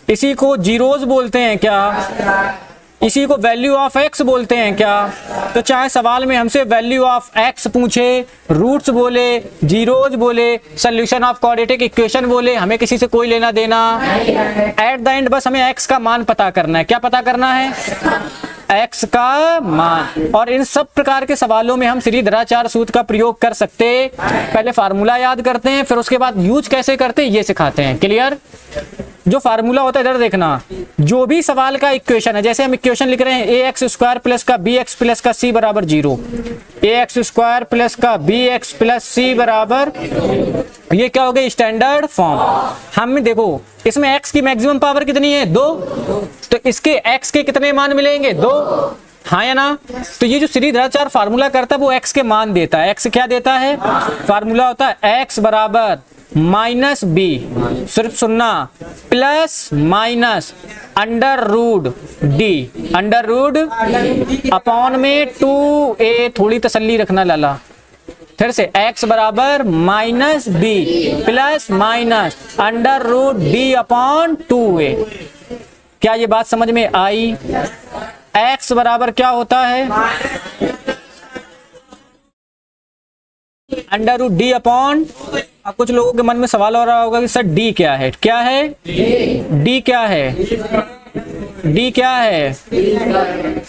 इसी को जीरोज बोलते हैं क्या? इसी को वैल्यू ऑफ एक्स बोलते हैं क्या? तो चाहे सवाल में हमसे वैल्यू ऑफ एक्स पूछे, रूट्स बोले, जीरोज बोले, सॉल्यूशन ऑफ क्वाड्रेटिक इक्वेशन बोले, हमें किसी से कोई लेना देना। एट द एंड बस हमें एक्स का मान पता करना है। क्या पता करना है? एक्स का मान। और इन सब प्रकार के सवालों में हम श्रीधराचार्य सूत्र का प्रयोग कर सकते। पहले फार्मूला याद करते हैं, फिर उसके बाद यूज कैसे करते हैं ये सिखाते हैं। क्लियर? जो फार्मूला होता है इधर देखना, जो भी सवाल का इक्वेशन है, जैसे हम इक्वेशन लिख रहे हैं ए एक्स स्क्वायर प्लस का बी एक्स प्लस का सी बराबर 0, ए एक्स स्क्वायर प्लस का बी एक्स प्लस सी बराबर, ये क्या हो गया? Standard form. हम देखो इसमें x की मैक्सिमम पावर कितनी है? 2, तो इसके x के कितने मान मिलेंगे? 2, हाँ या ना? तो ये जो श्रीधराचार्य फार्मूला करता है वो x के मान देता है। x क्या देता है? फार्मूला होता है x बराबर माइनस बी, सिर्फ सुनना, plus minus under root D, under root upon में 2a, थोड़ी तसल्ली रखना लाला, फिर से x बराबर minus B plus minus under root D upon 2a। क्या ये बात समझ में आई? x बराबर क्या होता है? अंडर रूट डी अपॉन, अब कुछ लोगों के मन में सवाल हो रहा होगा कि सर डी क्या है? क्या है? डी क्या है? डी क्या है?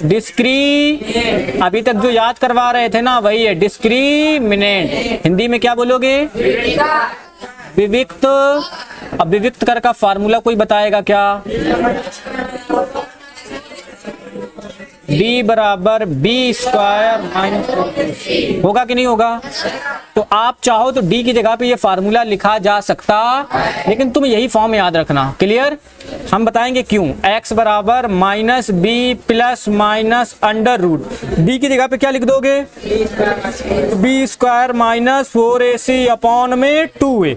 डिस्क्री, अभी तक जो याद करवा रहे थे ना वही है, डिस्क्रिमिनेंट। हिंदी में क्या बोलोगे? विविक्त। अब विविक्त कर का फार्मूला कोई बताएगा क्या? d बराबर बी स्क्वायर माइनस, होगा कि नहीं होगा? तो आप चाहो तो d की जगह पे ये फार्मूला लिखा जा सकता, लेकिन तुम यही फॉर्म याद रखना। क्लियर? हम बताएंगे क्यों। x बराबर minus B plus minus under root, b की जगह पे क्या लिख दोगे? B square minus 4ac upon में 2a।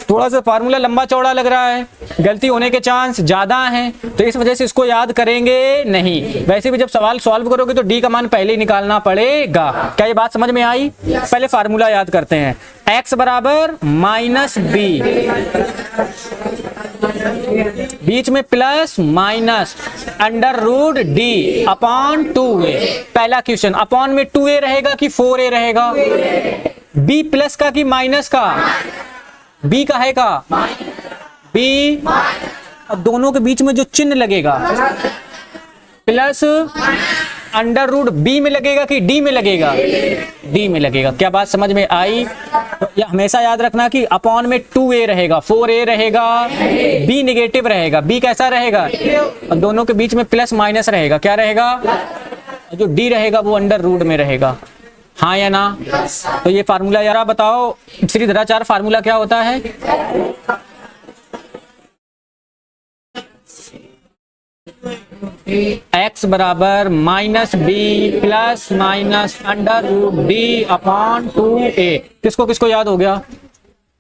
थोड़ा सा फार्मूला लंबा चौड़ा लग रहा है, गलती होने के चांस ज्यादा हैं, तो इस वजह से इसको याद करेंगे नहीं। वैसे भी जब सवाल सॉल्व करोगे तो डी का मान पहले ही निकालना पड़ेगा। क्या ये बात समझ में आई? पहले फार्मूला याद करते हैं। x बराबर माइनस बी, बीच में plus minus under root D upon 2a। पहला क्वेश्चन, अपॉन में 2a रहेगा कि 4a रहेगा? b प्लस का कि माइनस का? b का है का? b। अब दोनों के बीच में जो चिन्ह लगेगा, प्लस अंडर रूट b में लगेगा कि d में लगेगा? d में लगेगा। क्या बात समझ में आई? तो हमेशा याद रखना कि अपॉन में 2a रहेगा, 4a रहेगा, b नेगेटिव रहेगा, b कैसा रहेगा? और दोनों के बीच में प्लस माइनस रहेगा। क्या रहेगा? जो d रहेगा वो अंडर रूट में रहेगा। हाँ या ना? तो ये फार्मूला यार आप बताओ, श्रीधराचार्य फार्मूला क्या होता है? x बराबर minus B plus minus under root D upon 2a। किसको किसको याद हो गया?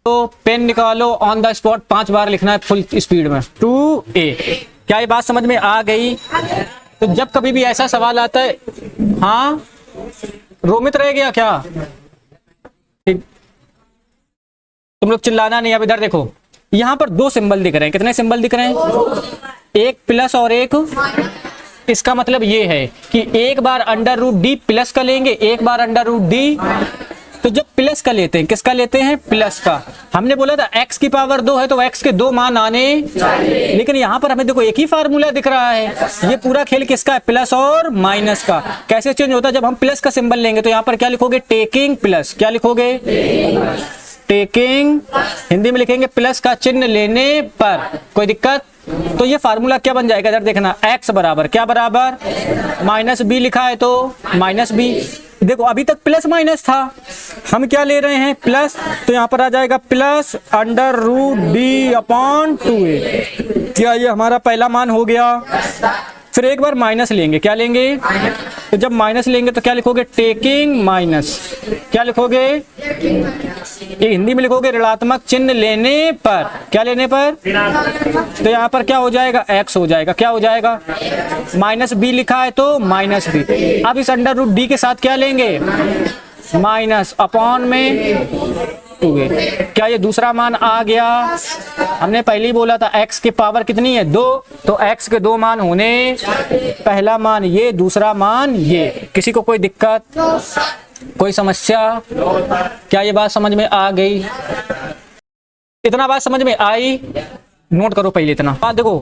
तो पेन निकालो, ऑन द स्पॉट 5 बार लिखना है फुल स्पीड में, 2a। क्या ये बात समझ में आ गई? तो जब कभी भी ऐसा सवाल आता है, हाँ रोमित रह गया क्या? ठीक, तुम लोग चिल्लाना नहीं। अब इधर देखो, यहाँ पर 2 सिंबल दिख रहे हैं। कितने सिंबल दिख रहे हैं? एक प्लस और एक। इसका मतलब ये है कि एक बार अंडर रूट डी प्लस का लेंगे, एक बार अंडर रूट डी। तो जब प्लस का लेते हैं, किसका लेते हैं? प्लस का। हमने बोला था x की पावर 2 है तो x के 2 मान आने, लेकिन यहाँ पर हमें देखो एक ही फार्मूला दिख रहा है। ये पूरा खेल किसका है? प्लस और माइनस का। कैसे चेंज होता है? जब हम प्लस का सिंबल लेंगे तो यहाँ पर क्या लिखोगे? Taking plus. क्या लिखोगे? टेकिंग। हिंदी में लिखेंगे प्लस का चिन्ह लेने पर। कोई दिक्कत? तो ये फार्मूला क्या बन जाएगा? इधर देखना, x बराबर क्या बराबर? माइनस बी लिखा है तो माइनस बी। देखो अभी तक प्लस माइनस था, हम क्या ले रहे हैं प्लस, तो यहाँ पर आ जाएगा plus under root D upon 2a। क्या ये हमारा पहला मान हो गया। फिर एक बार माइनस लेंगे, क्या लेंगे, तो जब माइनस लेंगे तो क्या लिखोगे, टेकिंग माइनस, क्या लिखोगे, ये हिंदी में लिखोगे ऋणात्मक चिन्ह लेने पर, क्या लेने पर, तो यहाँ पर क्या हो जाएगा, x हो जाएगा, क्या हो जाएगा, माइनस बी लिखा है तो माइनस बी। अब इस अंडर रूट डी के साथ क्या लेंगे, माइनस अपॉन में 2a। क्या ये दूसरा मान आ गया। हमने पहले ही बोला था x की पावर कितनी है 2, तो x के 2 मान होने, पहला मान ये, दूसरा मान ये। किसी को कोई दिक्कत, कोई समस्या, क्या ये बात समझ में आ गई, इतना बात समझ में आई, नोट करो पहले इतना बात। देखो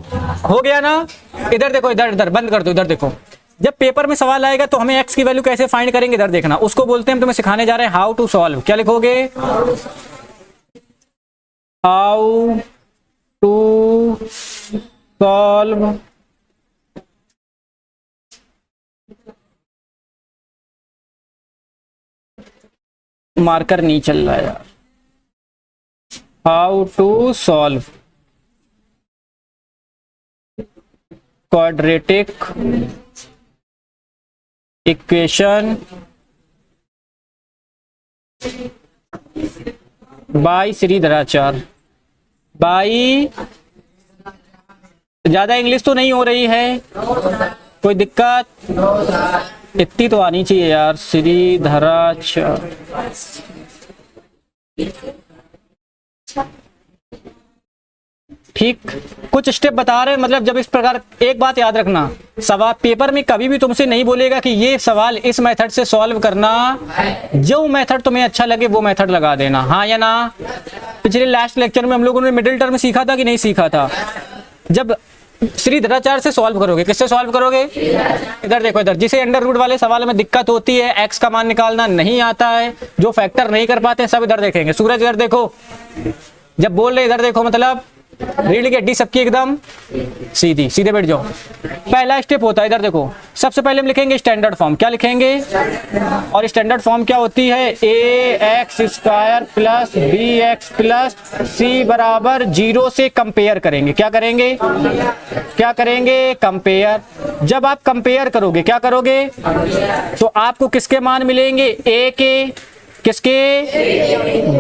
हो गया ना, इधर देखो, इधर इधर बंद कर दो, इधर देखो, जब पेपर में सवाल आएगा तो हमें x की वैल्यू कैसे फाइंड करेंगे, इधर देखना, उसको बोलते हैं, हम तुम्हें सिखाने जा रहे हैं हाउ टू सॉल्व। क्या लिखोगे, हाउ टू सॉल्व मार्कर नहीं चल रहा है यार, how to solve quadratic equation by Sridharacharya. बाई, ज्यादा इंग्लिश तो नहीं हो रही है, कोई दिक्कत, इतनी तो आनी चाहिए यार, श्रीधराचार्य। ठीक, कुछ स्टेप बता रहे हैं, मतलब जब इस प्रकार, एक बात याद रखना, सवाल पेपर में कभी भी तुमसे नहीं बोलेगा कि ये सवाल इस मेथड से सॉल्व करना, जो मेथड तुम्हें अच्छा लगे वो मेथड लगा देना, हाँ या ना। पिछले लास्ट लेक्चर में हम लोगों ने मिडिल टर्म सीखा था कि नहीं सीखा था। जब श्रीधराचार्य से सॉल्व करोगे, किससे सॉल्व करोगे, इधर देखो, इधर जिसे अंडर रूट वाले सवाल में दिक्कत होती है, एक्स का मान निकालना नहीं आता है, जो फैक्टर नहीं कर पाते हैं, सब इधर देखेंगे। सूरज इधर देखो, जब बोल रहे इधर देखो, मतलब रीड के डी सबकी एकदम सीधी, सीधे बैठ जाओ। पहला स्टेप होता है, इधर देखो, सबसे पहले हम लिखेंगे स्टैंडर्ड फॉर्म। क्या लिखेंगे, और स्टैंडर्ड फॉर्म क्या होती है, A X square plus B X plus C बराबर 0 से कंपेयर करेंगे। क्या करेंगे, क्या करेंगे, कंपेयर। जब आप कंपेयर करोगे, क्या करोगे, तो आपको किसके मान मिलेंगे, ए के, किसके,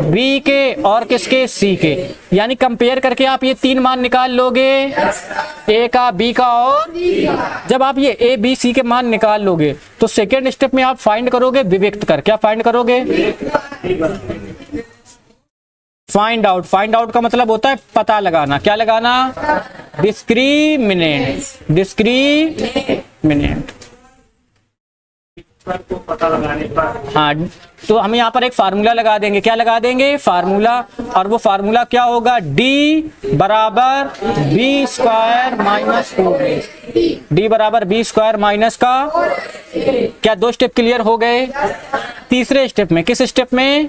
बी के, और किसके, सी के। यानी कंपेयर करके आप ये 3 मान निकाल लोगे, ए का, बी का, और जब आप ये ए बी सी के मान निकाल लोगे तो सेकेंड स्टेप में आप फाइंड करोगे विविक्त कर। क्या फाइंड करोगे, फाइंड आउट। फाइंड आउट का मतलब होता है पता लगाना। क्या लगाना, डिस्क्रिमिनेंट, डिस्क्रिमिनेंट को पता लगाने पर, हाँ, तो हम यहाँ पर एक फार्मूला लगा देंगे। क्या लगा देंगे, फार्मूला, और वो फार्मूला क्या होगा, डी बराबर बी स्क्वायर माइनस 2, डी बराबर बी स्क्वायर माइनस का। क्या 2 स्टेप क्लियर हो गए। तीसरे स्टेप में, किस स्टेप में,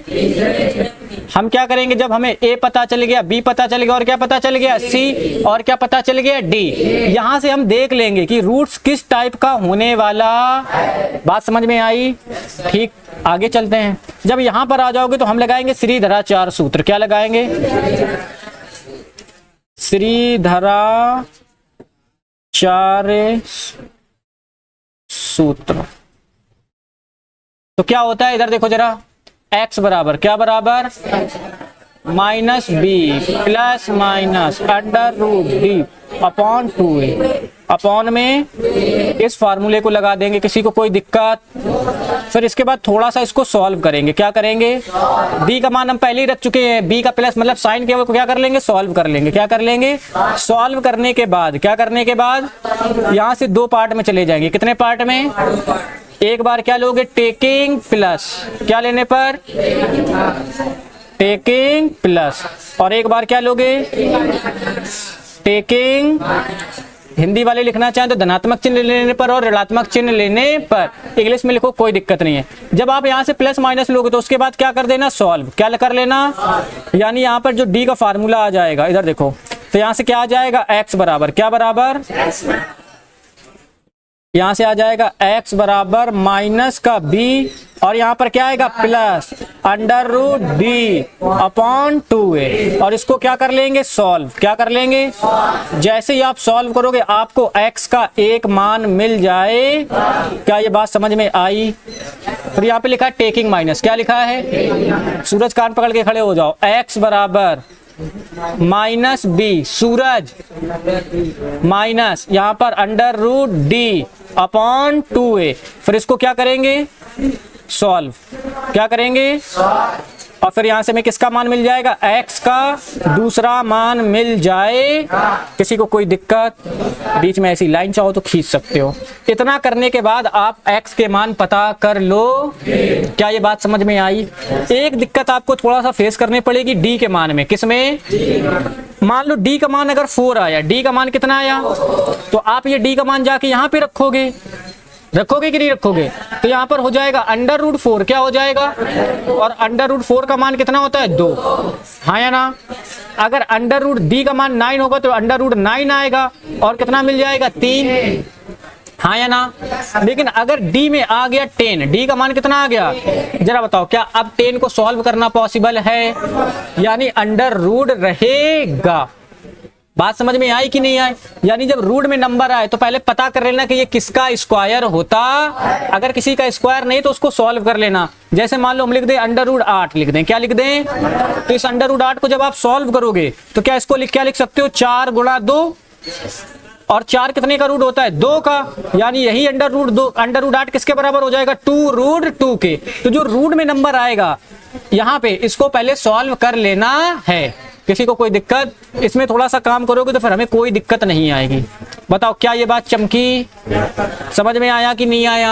हम क्या करेंगे, जब हमें ए पता चल गया, बी पता चल गया, और क्या पता चल गया, सी, और क्या पता चल गया, डी, यहां से हम देख लेंगे कि रूट्स किस टाइप का होने वाला। बात समझ में आई, ठीक, आगे चलते हैं। जब यहां पर आ जाओगे तो हम लगाएंगे श्रीधराचार्य सूत्र। क्या लगाएंगे, श्रीधराचार्य सूत्र। तो क्या होता है, इधर देखो जरा, x बराबर, क्या बराबर, minus B plus minus under root D upon 2a, upon में इस फार्मूले को लगा देंगे। किसी को कोई दिक्कत। फिर इसके बाद थोड़ा सा इसको सॉल्व करेंगे। क्या करेंगे, b का मान हम पहले ही रख चुके हैं, b का प्लस मतलब साइन के, वो क्या कर लेंगे, सॉल्व कर लेंगे। क्या कर लेंगे, सॉल्व करने के बाद, क्या करने के बाद, यहाँ से 2 पार्ट में चले जाएंगे। कितने पार्ट में, एक बार क्या लोगे, टेकिंग प्लस, क्या लेने पर, टेकिंग प्लस, और एक बार क्या लोगे, टेकिंग, हिंदी वाले लिखना चाहें तो धनात्मक चिन्ह लेने पर और ऋणात्मक चिन्ह लेने पर। इंग्लिश में लिखो, कोई दिक्कत नहीं है। जब आप यहाँ से प्लस माइनस लोगे तो उसके बाद क्या कर देना, सॉल्व। क्या कर लेना, यानी यहाँ पर जो डी का फार्मूला आ जाएगा, इधर देखो, तो यहाँ से क्या आ जाएगा, एक्स बराबर, क्या बराबर, यहाँ से आ जाएगा x बराबर माइनस का b, और यहाँ पर क्या आएगा plus under root D upon 2a, और इसको क्या कर लेंगे सॉल्व। क्या कर लेंगे, जैसे ही आप सॉल्व करोगे आपको x का एक मान मिल जाए। क्या ये बात समझ में आई? फिर यहाँ पे लिखा है टेकिंग माइनस, क्या लिखा है, सूरज कान पकड़ के खड़े हो जाओ, x बराबर माइनस बी, सूरज माइनस यहाँ पर under root D upon 2a। फिर इसको क्या करेंगे सॉल्व। क्या करेंगे, और फिर यहां से हमें किसका मान मिल जाएगा, x का दूसरा मान मिल जाए। किसी को कोई दिक्कत, बीच में ऐसी लाइन चाहो तो खींच सकते हो। इतना करने के बाद आप x के मान पता कर लो। क्या ये बात समझ में आई? एक दिक्कत आपको थोड़ा सा फेस करनी पड़ेगी d के मान में। किसमें? मान लो d का मान अगर 4 आया, d का मान कितना आया, तो आप ये d का मान जाके यहाँ पे रखोगे, रखोगे कि नहीं रखोगे? तो यहाँ पर हो जाएगा अंडर रूट 4, क्या हो जाएगा, और अंडर रूट 4 का मान कितना होता है 2, हाँ या ना? अगर अंडर रूट डी का मान 9 होगा तो अंडर रूट 9 आएगा, और कितना मिल जाएगा 3, हाँ या ना? लेकिन अगर d में आ गया 10, d का मान कितना आ गया, जरा बताओ क्या अब 10 को सॉल्व करना पॉसिबल है? यानी अंडर रूट रहेगा। बात समझ में आई कि नहीं आई? यानी जब रूट में नंबर आए तो पहले पता कर लेना कि ये किसका स्क्वायर होता। अगर किसी का स्क्वायर नहीं तो उसको सॉल्व कर लेना। जैसे मान लो हम लिख दें अंडर रूट 8, लिख दें, क्या लिख दें, तो इस अंडर रूट 8 को जब आप सॉल्व करोगे तो क्या इसको क्या लिख सकते हो, 4 गुणा 2, और 4 कितने का रूट होता है 2 का, यानी यही अंडर रूट 8 किसके बराबर हो जाएगा, 2 रूट 2 के। तो जो रूट में नंबर आएगा यहाँ पे इसको पहले सॉल्व कर लेना है। किसी को कोई दिक्कत? इसमें थोड़ा सा काम करोगे तो फिर हमें कोई दिक्कत नहीं आएगी। बताओ क्या ये बात चमकी, समझ में आया कि नहीं आया?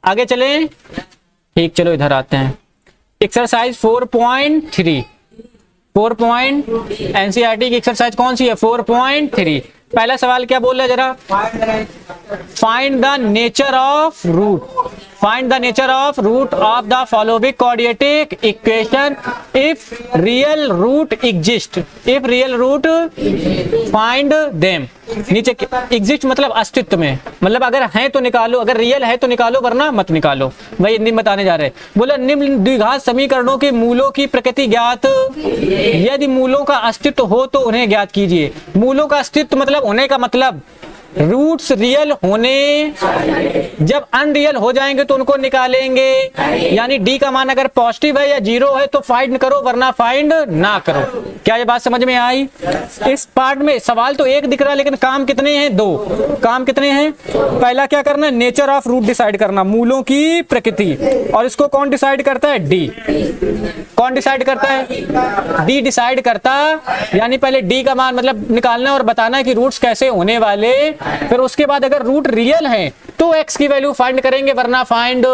आगे चलें, ठीक, चलो इधर आते हैं। एक्सरसाइज 4.3 एनसीईआरटी की एक्सरसाइज कौन सी है, 4.3। पहला सवाल क्या बोल रहा है जरा, find the nature of root, find the nature of root of the following quadratic equation if real root exist, if real root find them. नीचे एग्जिस्ट मतलब अस्तित्व में, मतलब अगर है तो निकालो, अगर रियल है तो निकालो वरना मत निकालो। वही निम्न बताने जा रहे हैं। बोला निम्न द्विघात समीकरणों के मूलों की प्रकृति ज्ञात, यदि मूलों का अस्तित्व हो तो उन्हें ज्ञात कीजिए। मूलों का अस्तित्व मतलब होने का मतलब रूट्स रियल होने, जब अनरियल हो जाएंगे तो उनको निकालेंगे। यानी डी का मान अगर पॉजिटिव है या 0 है तो फाइंड करो वरना फाइंड ना करो। क्या ये बात समझ में आई? इस पार्ट में सवाल तो एक दिख रहा है लेकिन काम कितने हैं, 2 काम कितने हैं। पहला क्या करना है, नेचर ऑफ रूट डिसाइड करना, मूलों की प्रकृति, और इसको कौन डिसाइड करता है, डी। कौन डिसाइड करता है, डी डिसाइड करता। यानी पहले डी का मान मतलब निकालना और बताना है कि रूट्स कैसे होने वाले। फिर उसके बाद अगर रूट रियल है तो x की वैल्यू फाइंड करेंगे वरना फाइंड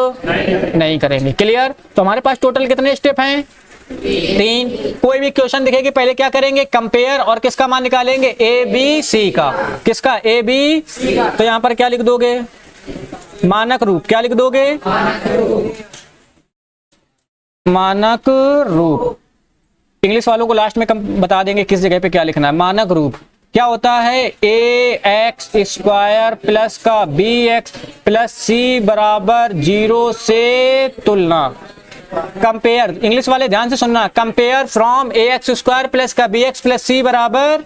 नहीं करेंगे। क्लियर? तो हमारे पास टोटल कितने स्टेप हैं, 3। कोई भी क्वेश्चन दिखेगी पहले क्या करेंगे, कंपेयर, और किसका मान निकालेंगे, ए बी सी का। किसका, ए बी। तो यहां पर क्या लिख दोगे, मानक रूप। क्या लिख दोगे, मानक रूप। इंग्लिश वालों को लास्ट में बता देंगे किस जगह पे क्या लिखना है। मानक रूप क्या होता है, ए एक्स स्क्वायर प्लस का बी एक्स प्लस सी बराबर 0 से तुलना। कंपेयर, इंग्लिश वाले ध्यान से सुनना, compare from A X square plus का बी एक्स प्लस सी बराबर,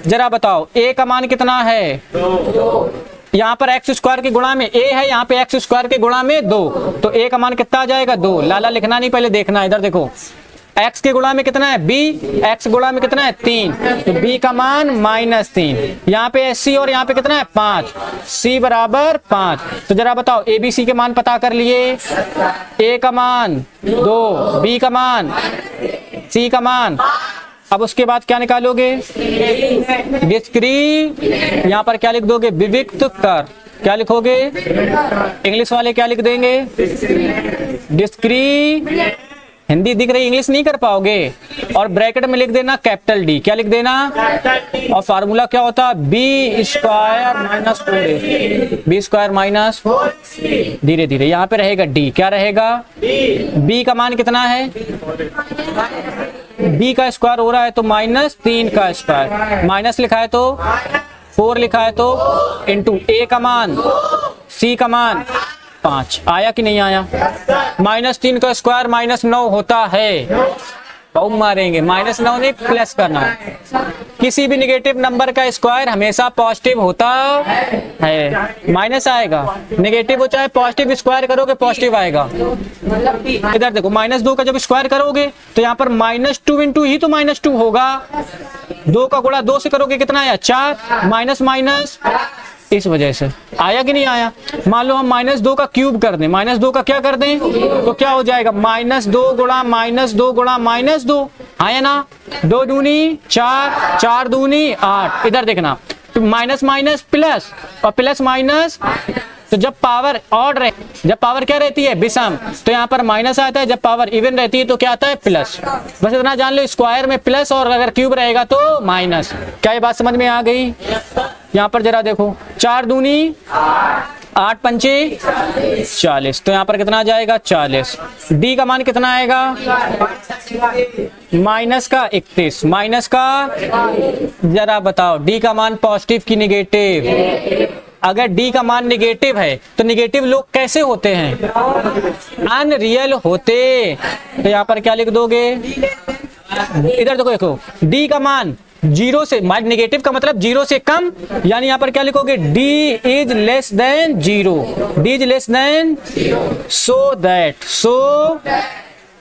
जरा बताओ ए का मान कितना है, यहाँ पर एक्स स्क्वायर के गुणा में ए है, यहाँ पे एक्स स्क्वायर के गुणा में 2, तो ए का मान कितना आ जाएगा 2। लाला लिखना नहीं, पहले देखना, इधर देखो, x के गुणा में कितना है b, x गुणा में कितना है 3, तो b का मान -3। यहाँ पे c और यहाँ पे कितना है 5, c बराबर 5। तो जरा बताओ a b c के मान पता कर लिए, a का मान 2, b का मान, c का मान। अब उसके बाद क्या निकालोगे, डिस्क्री, यहाँ पर क्या लिख दोगे, विविक्त कर। क्या लिखोगे, इंग्लिश वाले क्या लिख देंगे, डिस्क्री। हिंदी दिख रही, इंग्लिश नहीं कर पाओगे। और ब्रैकेट में लिख देना कैपिटल डी। क्या लिख देना, और फार्मूला क्या होता है, B square minus 4, B square minus, धीरे धीरे यहाँ पे रहेगा डी। क्या रहेगा, बी का मान कितना है, बी का स्क्वायर हो रहा है तो -3 का स्क्वायर, माइनस लिखा है तो 4 लिखा है तो इंटू a का मान c का मान 5 आया कि नहीं आया। -3 का स्क्वायर -9 होता है। बहुत मारेंगे, -9 नहीं प्लस का 9। किसी भी नेगेटिव नंबर का स्क्वायर हमेशा पॉजिटिव होता है। माइनस आएगा, नेगेटिव हो चाहे पॉजिटिव, स्क्वायर करोगे पॉजिटिव आएगा। इधर देखो -2 का जब स्क्वायर करोगे तो यहाँ पर -2 इंटू ही तो -2 होगा। 2 का गुणा 2 से करोगे कितना आया 4, माइनस माइनस इस वजह से आया कि नहीं आया। मान लो हम -2 का क्यूब कर दें, -2 का क्या कर दें तो क्या हो जाएगा -2 गुणा -2 गुणा -2 आया ना। 2 दूनी 4, 4 दूनी 8। इधर देखना तो माइनस माइनस प्लस और प्लस माइनस, तो जब पावर ऑड रहे, जब पावर क्या रहती है विषम, तो यहाँ पर माइनस आता है। जब पावर इवन रहती है तो क्या आता है प्लस। बस इतना जान लो, स्क्वायर में प्लस और अगर क्यूब रहेगा तो माइनस। क्या ये बात समझ में आ गई। यहाँ पर जरा देखो 4 दूनी 8 पंचे 40, तो यहाँ पर कितना आ जाएगा 40। डी का मान कितना आएगा माइनस का 31। माइनस का जरा बताओ डी का मान पॉजिटिव की निगेटिव। अगर डी का मान निगेटिव है तो निगेटिव लोग कैसे होते हैं, अनरियल होते। तो यहाँ पर क्या लिख दोगे, इधर देखो डी का मान 0 से, नेगेटिव का मतलब 0 से कम, यानी यहाँ पर क्या लिखोगे d is less than 0, d is less than, so that, so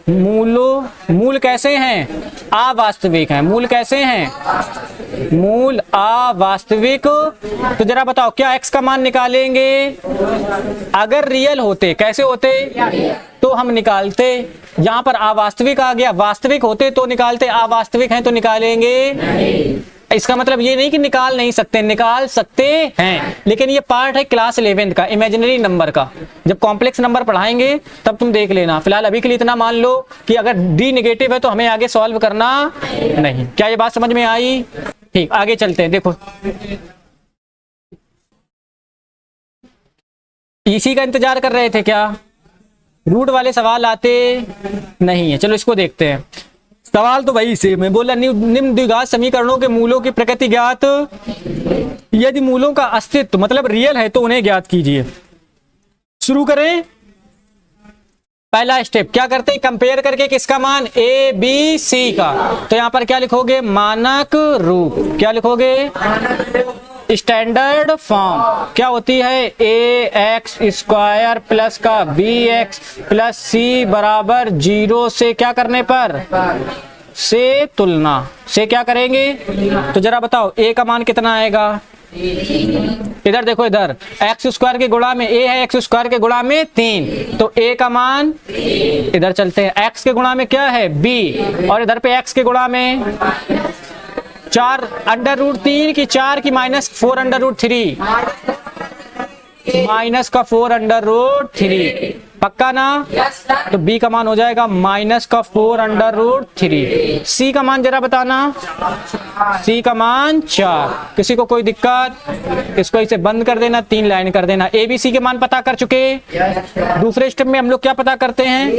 मूल कैसे हैं अवास्तविक हैं। मूल कैसे हैं, मूल अवास्तविक। तो जरा बताओ क्या x का मान निकालेंगे, अगर रियल होते कैसे होते तो हम निकालते, यहाँ पर अवास्तविक आ गया, वास्तविक होते तो निकालते, अवास्तविक हैं तो निकालेंगे। इसका मतलब ये नहीं कि निकाल नहीं सकते, निकाल सकते हैं, लेकिन ये पार्ट है क्लास 11 का इमेजिनरी नंबर का। जब कॉम्प्लेक्स नंबर पढ़ाएंगे तब तुम देख लेना। फिलहाल अभी के लिए इतना मान लो कि अगर डी नेगेटिव है तो हमें आगे सॉल्व करना नहीं। क्या ये बात समझ में आई। ठीक, आगे चलते हैं। देखो इसी का इंतजार कर रहे थे क्या, रूट वाले सवाल आते नहीं है। चलो इसको देखते हैं। सवाल तो वही से मैं बोला, निम्न द्विघात समीकरणों के मूलों की प्रकृति ज्ञात, यदि मूलों का अस्तित्व मतलब रियल है तो उन्हें ज्ञात कीजिए। शुरू करें। पहला स्टेप क्या करते हैं, कंपेयर करके किसका मान ए बी सी का। तो यहां पर क्या लिखोगे, मानक रूप। क्या लिखोगे, स्टैंडर्ड फॉर्म। क्या होती है, ए एक्स स्क्वायर प्लस का बी एक्स प्लस सी बराबर 0 से क्या करने पर, से तुलना से क्या करेंगे। तो जरा बताओ ए का मान कितना आएगा, इधर देखो, इधर एक्स स्क्वायर के गुणा में ए है, एक्स स्क्वायर के गुणा में 3, तो ए का मान, इधर चलते हैं, एक्स के गुणा में क्या है बी, और इधर पे एक्स के गुणा में 4 अंडर रूट 3 की 4 की -4 अंडर रूट 3, माइनस का 4 अंडर रूट 3, पक्का ना। तो b का मान हो जाएगा -4 अंडर रूट 3। c का मान जरा बताना, c का मान 4। किसी को कोई दिक्कत, इसको इसे बंद कर देना, 3 लाइन कर देना। a b c के मान पता कर चुके। दूसरे स्टेप में हम लोग क्या पता करते हैं,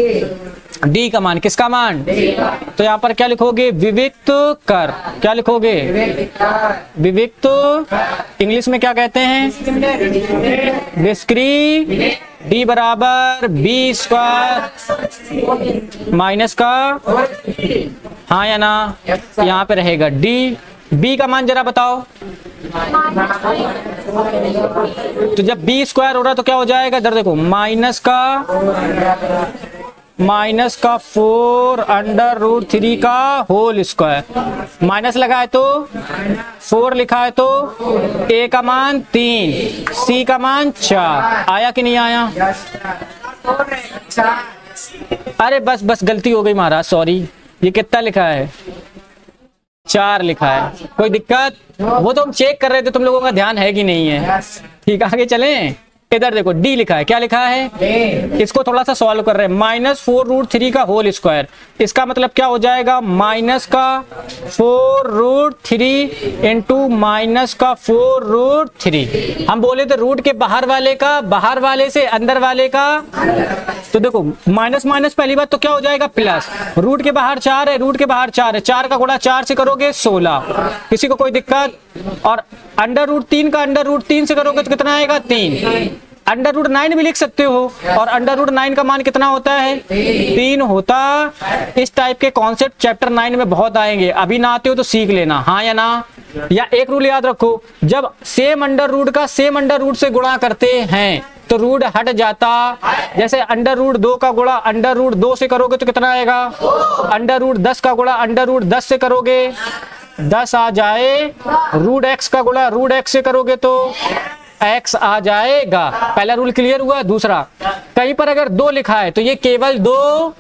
d का मान, किसका मान, तो यहाँ पर क्या लिखोगे, विविक्त कर। क्या लिखोगे, विविक्त, इंग्लिश में क्या कहते हैं, डिस्क्री, d बराबर बी स्क्वायर माइनस का, हाँ या ना, यहाँ पे रहेगा d। b का मान जरा बताओ, तो जब b स्क्वायर हो रहा तो क्या हो जाएगा, इधर देखो माइनस का 4 अंडर रूट 3 का होल स्क्वायर, माइनस लगा है तो 4 लिखा है तो a का मान 3, c का मान 4। आया कि नहीं आया, अरे बस गलती हो गई महाराज, सॉरी। ये कितना लिखा है, 4 लिखा है। कोई दिक्कत, वो तो हम चेक कर रहे थे, तुम लोगों का ध्यान है कि नहीं है। ठीक, आगे चलें। इधर देखो d लिखा है, क्या लिखा है, इसको थोड़ा सा सॉल्व कर रहे हैं। -4 रूट 3 का होल स्क्वायर, इसका मतलब क्या हो जाएगा, माइनस का 4 रूट 3 इंटू माइनस का 4 रूट 3। हम बोले थे रूट के बाहर वाले का, बाहर वाले से अंदर वाले का तो देखो माइनस माइनस पहली बात तो क्या हो जाएगा प्लस, रूट के बाहर 4 है, रूट के बाहर 4 है, 4 का गुणा 4 से करोगे 16, किसी को कोई दिक्कत। और अंडर रूट 3 का अंडर रूट 3 से करोगे तो कितना आएगा 3। अंडर रूट 9 भी लिख सकते हो, और अंडर रूट 9 का मान कितना होता है 3 होता। इस टाइप के कॉन्सेप्ट चैप्टर 9 में बहुत आएंगे, अभी ना आते हो तो सीख लेना, हाँ या ना। या एक रूल याद रखो, जब सेम अंडर रूट का सेम अंडर रूट से गुणा करते हैं तो रूट हट जाता। जैसे अंडर रूट 2 का गुणा अंडर रूट 2 से करोगे तो कितना आएगा, अंडर रूट 10 का गुणा अंडर रूट 10 से करोगे 10 आ जाए, रूट x का गुणा रूट x से करोगे तो x आ जाएगा। पहला रूल क्लियर हुआ। दूसरा, कहीं पर अगर 2 लिखा है तो ये केवल 2,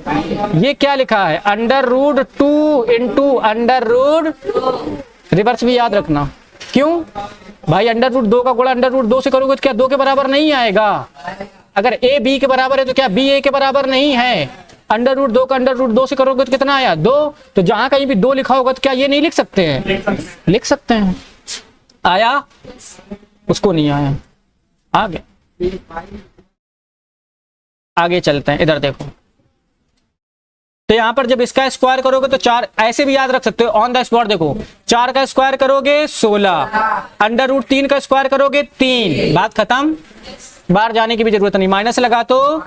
ये क्या लिखा है under root 2 into under root, reverse भी याद रखना। क्यों भाई, अंडर रूट 2 का गुणा अंडर रूट 2 से करोगे तो क्या 2 के बराबर नहीं आएगा। अगर a b के बराबर है तो क्या b a के बराबर नहीं है। अंडर रूट 2 का अंडर रूट 2 से करोगे तो कितना आया 2। तो जहां कहीं भी 2 लिखा होगा तो क्या ये नहीं लिख सकते हैं, लिख सकते हैं। आया, उसको नहीं आया। आगे चलते हैं, इधर देखो। तो यहां पर जब इसका स्क्वायर करोगे तो 4, ऐसे भी याद रख सकते हो ऑन द स्पॉट। देखो 4 का स्क्वायर करोगे 16, अंडर रूट 3 का स्क्वायर करोगे 3, बात खत्म, बाहर जाने की भी जरूरत नहीं। माइनस लगा तो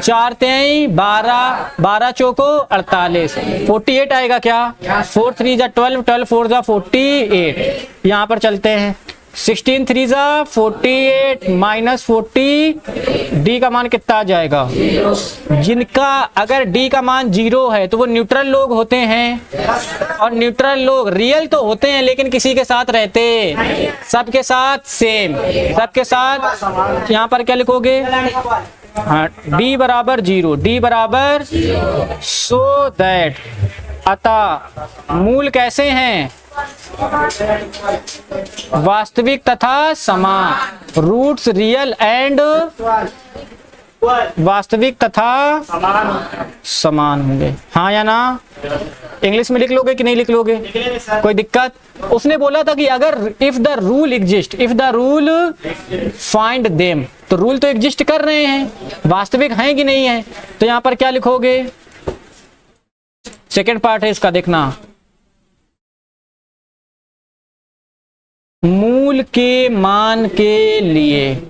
4 3 12, 12 चौको 48, 48 आएगा क्या, 4 3 जा 12, 12 4 जा 48। यहाँ पर चलते हैं, 16 3 जा 48 माइनस 40, डी का मान कितना आ जाएगा। जिनका अगर डी का मान 0 है तो वो न्यूट्रल लोग होते हैं, और न्यूट्रल लोग रियल तो होते हैं लेकिन किसी के साथ रहते, सबके साथ सेम, सबके साथ। यहाँ पर क्या लिखोगे, हाँ डी बराबर 0, डी बराबर, सो दैट, अतः मूल कैसे हैं, वास्तविक तथा समान, रूट्स रियल एंड वास्तविक तथा समान होंगे, हाँ या ना। इंग्लिश में लिख लोगे कि नहीं लिख लोगे, कोई दिक्कत। उसने बोला था कि अगर if the rule exist, if the rule find them, तो रूल तो एग्जिस्ट कर रहे हैं, वास्तविक हैं कि नहीं है। तो यहां पर क्या लिखोगे, सेकेंड पार्ट है इसका, देखना। मूल के मान के लिए,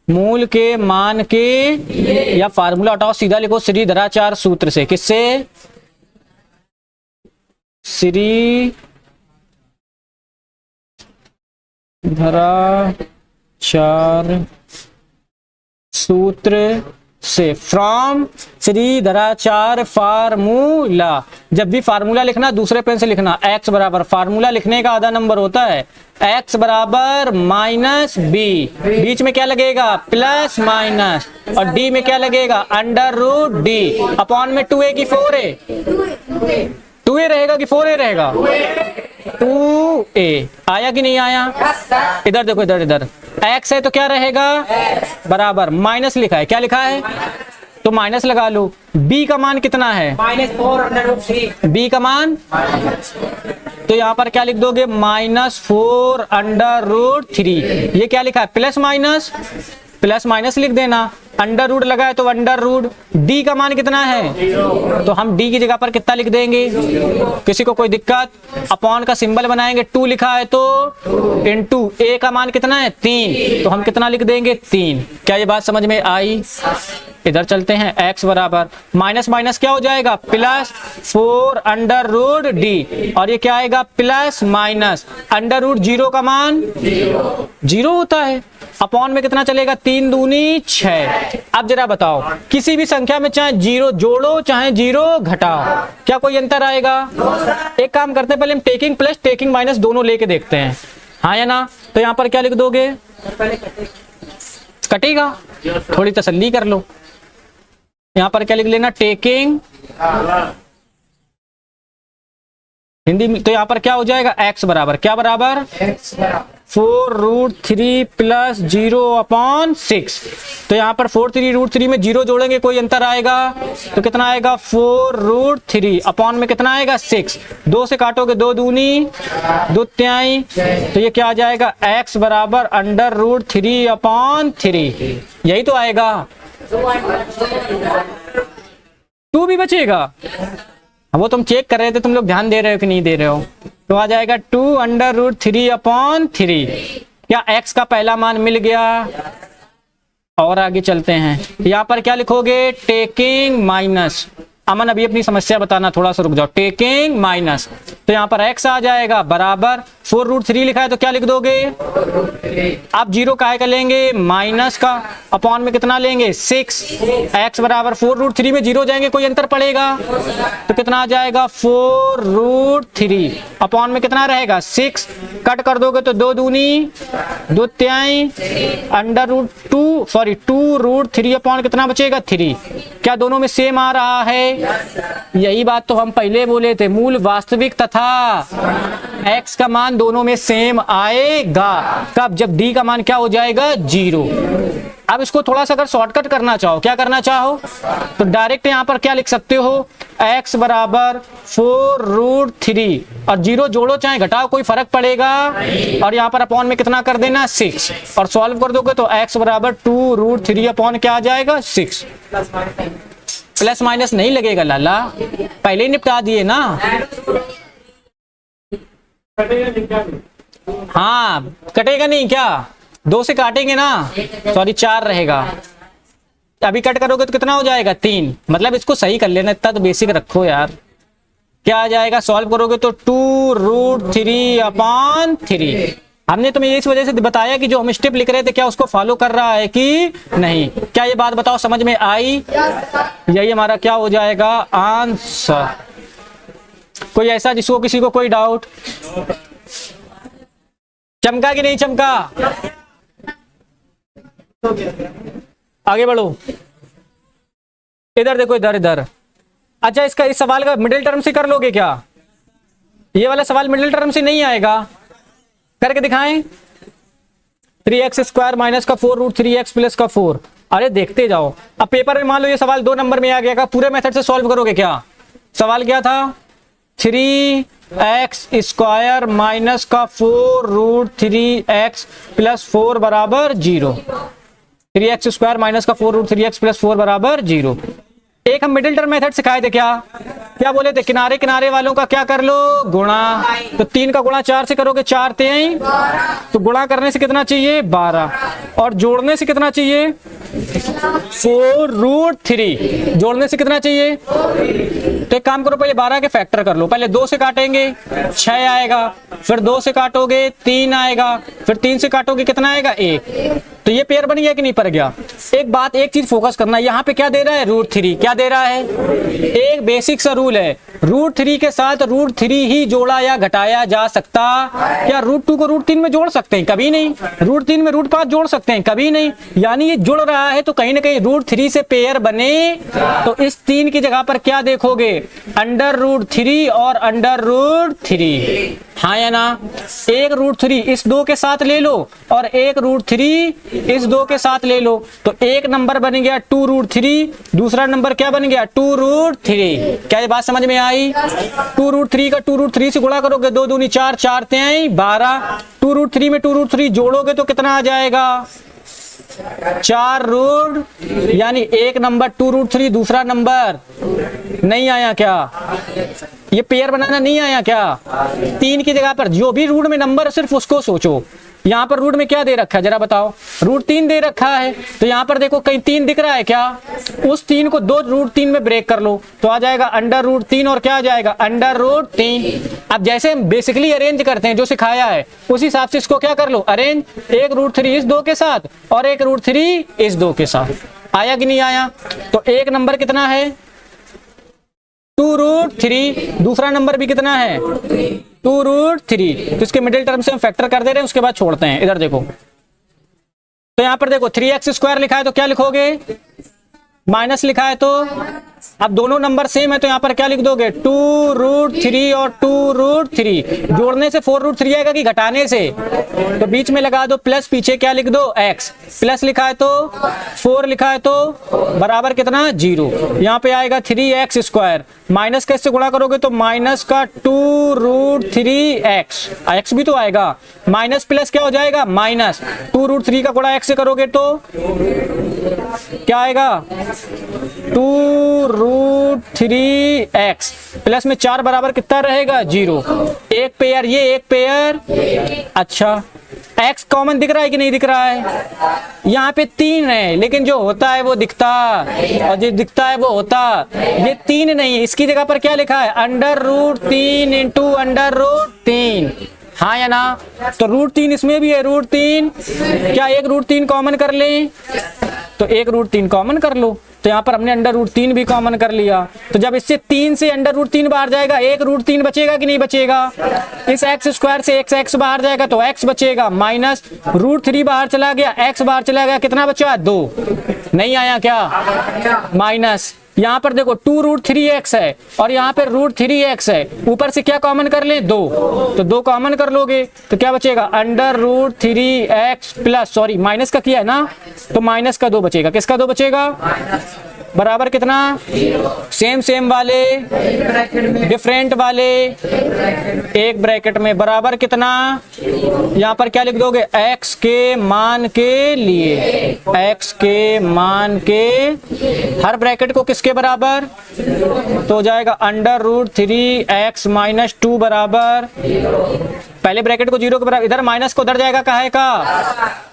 मूल के मान के, या फार्मूला हटाओ सीधा लिखो श्रीधराचार्य सूत्र से। किससे, श्रीधराचार्य सूत्र से, फ्रॉम श्रीधराचार्य फार्मूला। जब भी फार्मूला लिखना दूसरे पेन से लिखना, x बराबर, फार्मूला लिखने का आधा नंबर होता है x बराबर माइनस बी, बीच में क्या लगेगा प्लस माइनस, और d में क्या लगेगा अंडर रूट डी, अपॉन में 2a की 4a, 2a रहेगा कि 4a रहेगा, 2a। आया कि नहीं आया, इधर देखो, इधर इधर x है तो क्या रहेगा बराबर, माइनस लिखा है, क्या लिखा है तो माइनस लगा लो। b का मान कितना है -4/3, b का मान, तो यहाँ पर क्या लिख दोगे -4/√3। ये क्या लिखा है प्लस माइनस, प्लस माइनस लिख देना, अंडर रूट लगा है तो अंडर रूट। डी का मान कितना है तो हम डी की जगह पर कितना लिख देंगे, किसी को कोई दिक्कत। अपॉन का सिंबल बनाएंगे, 2 लिखा है तो इनटू, ए का मान कितना है 3, तो हम कितना लिख देंगे 3। क्या ये बात समझ में आई। इधर चलते हैं, x बराबर माइनस माइनस क्या हो जाएगा +4/√d, और ये क्या आएगा प्लस माइनस अंडर रूट 0 का मान 0 होता है, अपॉन में कितना चलेगा 3 दूनी 6। अब जरा बताओ, किसी भी संख्या में चाहे 0 जोड़ो चाहे 0 घटाओ, क्या कोई अंतर आएगा। एक काम करते हैं, पहले हम टेकिंग प्लस टेकिंग माइनस दोनों लेके देखते हैं, हाँ या ना। तो यहाँ पर क्या लिख दोगे, कटेगा, थोड़ी तसल्ली कर लो। यहाँ पर क्या लिख लेना टेकिंग, हिंदी में तो यहाँ पर क्या हो जाएगा x बराबर, क्या बराबर 4√3 + 0/6। तो यहाँ पर 4√3 में 0 जोड़ेंगे, कोई अंतर आएगा तो कितना आएगा 4√3, अपॉन में कितना आएगा 6, 2 से काटोगे 2 दूनी 2 त्याई, तो ये क्या आ जाएगा x बराबर √3/3, यही तो आएगा। टू भी बचेगा। वो तुम चेक कर रहे थे, तुम लोग ध्यान दे रहे हो कि नहीं दे रहे हो। तो आ जाएगा 2√3/3। क्या x का पहला मान मिल गया? और आगे चलते हैं, यहाँ पर क्या लिखोगे? Taking minus. अमन अभी अपनी समस्या बताना, थोड़ा सा रुक जाओ। टेकिंग माइनस, तो यहाँ पर x आ जाएगा बराबर 4√3 लिखा है तो क्या लिख दोगे? आप जीरो काहे का लेंगे? माइनस का, अपॉन में कितना लेंगे? 6। x बराबर 4√3 में जीरो जाएंगे, कोई अंतर पड़ेगा? तो कितना आ जाएगा? 4√3 अपॉन में कितना रहेगा? 6। कट कर दोगे तो 2 दूनी 2 त्याई √2 अपॉन कितना बचेगा? 3। क्या दोनों में सेम आ रहा है? यही बात तो हम पहले बोले थे, मूल वास्तविक तथा x का मान दोनों में सेम आएगा। कब? जब d का मान क्या हो जाएगा? 0। अब इसको थोड़ा सा अगर शॉर्टकट करना चाहो, क्या करना चाहो तो डायरेक्ट यहाँ पर क्या लिख सकते हो? x बराबर 4√3 और 0 जोड़ो चाहे घटाओ कोई फर्क पड़ेगा, और यहाँ पर अपॉन में कितना कर देना? 6, और सॉल्व कर दोगे तो x बराबर 2√3 अपॉन क्या आ जाएगा? 6। प्लस माइनस नहीं लगेगा लाला, पहले ही निपटा दिए ना। हाँ कटेगा नहीं क्या? 2 से काटेंगे ना, सॉरी 4 रहेगा। अभी कट करोगे तो कितना हो जाएगा? 3। मतलब इसको सही कर लेना, इतना तो बेसिक रखो यार। क्या आ जाएगा? सॉल्व करोगे तो 2√3/3। हमने तुम्हें इस वजह से बताया कि जो हम स्टेप लिख रहे थे क्या उसको फॉलो कर रहा है कि नहीं। क्या ये बात बताओ समझ में आई? यही हमारा क्या हो जाएगा? आंसर। कोई ऐसा जिसको किसी को कोई डाउट? चमका कि नहीं चमका? आगे बढ़ो, इधर देखो, इधर इधर। अच्छा, इसका इस सवाल का मिडिल टर्म से कर लोगे क्या? ये वाला सवाल मिडिल टर्म से नहीं आएगा, करके दिखाएं। 3x² माइनस का 4√3x प्लस का 4। अरे देखते जाओ। अब पेपर में मान लो ये सवाल 2 नंबर में आ गया, पूरे मेथड से सॉल्व करोगे क्या? सवाल क्या था? 3x² माइनस का 4√3x प्लस 4 बराबर 0। 3x² माइनस का 4√3x प्लस 4 बराबर 0। एक हम मिडिल टर्म मेथड सिखाए थे, क्या बोले थे? किनारे किनारे वालों का क्या कर लो? गुणा। तो 3 का गुणा 4 से करोगे 4 3, तो गुणा करने से कितना चाहिए? 12, और जोड़ने से कितना चाहिए? 4√3। जोड़ने से कितना चाहिए? तो एक काम करो, पहले 12 के फैक्टर कर लो। पहले 2 से काटेंगे 6 आएगा, फिर 2 से काटोगे 3 आएगा, फिर 3 से काटोगे कितना आएगा? 1। तो ये पेयर बन गया कि नहीं पड़ गया? एक बात, एक चीज फोकस करना, यहाँ पे क्या दे रहा है? √3। क्या दे रहा है? एक बेसिक सा रूल है, √3 के साथ √3 ही जोड़ा या घटाया जा सकता। क्या √2 को √3 में जोड़ सकते हैं? कभी नहीं। √3 में √5 जोड़ सकते हैं? कभी नहीं। यानी ये जुड़ रहा है तो कहीं ना कहीं √3 से पेयर बने। तो इस 3 की जगह पर क्या देखोगे? √3 और √3। हाँ या ना? एक √3 इस 2 के साथ ले लो और एक √3 इस 2 के साथ ले लो, तो एक नंबर बन गया 2√3, दूसरा नंबर क्या बन गया? 2√3। क्या ये बात समझ में आई? 2√3 का 2√3 से गुणा करोगे 2 दूनी 4, 4 3 12। 2√3 में 2√3 जोड़ोगे तो कितना आ जाएगा? 4 यानी एक नंबर 2√3, दूसरा नंबर नहीं आया क्या? ये पेयर बनाना नहीं आया क्या? 3 की जगह पर जो भी रूट में नंबर सिर्फ उसको सोचो। यहाँ पर रूट में क्या दे रखा है जरा बताओ? √3 दे रखा है, तो यहाँ पर देखो कहीं 3 दिख रहा है क्या? उस 3 को 2 √3 में ब्रेक कर लो तो आ जाएगा √3 और क्या आ जाएगा? √3। अब जैसे हम बेसिकली अरेंज करते हैं जो सिखाया है उसी हिसाब से इसको क्या कर लो? अरेंज। एक √3 इस 2 के साथ और एक √3 इस 2 के साथ। आया कि नहीं आया? तो एक नंबर कितना है? 2√3। दूसरा नंबर भी कितना है? 2√3। तो इसके मिडिल टर्म से हम फैक्टर कर दे रहे हैं, उसके बाद छोड़ते हैं। इधर देखो, तो यहाँ पर देखो 3x² लिखा है तो क्या लिखोगे? माइनस लिखा है तो अब दोनों नंबर सेम है तो यहाँ पर क्या लिख दोगे? 2√3 और 2√3। जोड़ने से 4√3 आएगा कि घटाने से? तो बीच में लगा दो प्लस, पीछे क्या लिख दो? x। प्लस लिखा है तो 4 लिखा है तो बराबर कितना? 0। यहाँ पे आएगा 3x²। माइनस कैसे गुणा करोगे? तो माइनस का 2√3x। x भी तो आएगा। माइनस प्लस क्या हो जाएगा? माइनस। 2√3 का गुणा x से करोगे तो क्या आएगा 2√3x प्लस में 4 बराबर कितना रहेगा 0। एक पेयर ये, एक पेयर, अच्छा x कॉमन दिख रहा है कि नहीं दिख रहा है? यहाँ पे 3 है, लेकिन जो होता है वो दिखता और जो दिखता है वो होता। ये 3 नहीं, इसकी जगह पर क्या लिखा है √3 इंटू √3, हाँ या ना? तो √3 इसमें भी है, √3 क्या एक √3 कॉमन कर लें? तो एक √3 कॉमन कर लो। तो यहाँ पर हमने √3 भी कॉमन कर लिया। तो जब इससे 3 से √3 बाहर जाएगा, एक √3 बचेगा कि नहीं बचेगा? इस x² से x बाहर जाएगा तो x बचेगा, माइनस √3 बाहर चला गया, x बाहर चला गया, कितना बचा 2। नहीं आया क्या? माइनस यहाँ पर देखो 2√3x है और यहाँ पे √3x है, ऊपर से क्या कॉमन कर ले 2, तो 2 कॉमन कर लोगे तो क्या बचेगा √3x प्लस, सॉरी माइनस का किया है ना, तो माइनस का 2 बचेगा। किसका 2 बचेगा? बराबर कितना? सेम वाले, डिफरेंट वाले, एक ब्रैकेट में बराबर कितना? यहाँ पर क्या लिख दोगे x के मान के लिए, x के मान के हर ब्रैकेट को किसके बराबर? तो हो जाएगा √3x माइनस 2 बराबर, पहले ब्रैकेट को 0 के बराबर, इधर माइनस को उधर जाएगा काहे का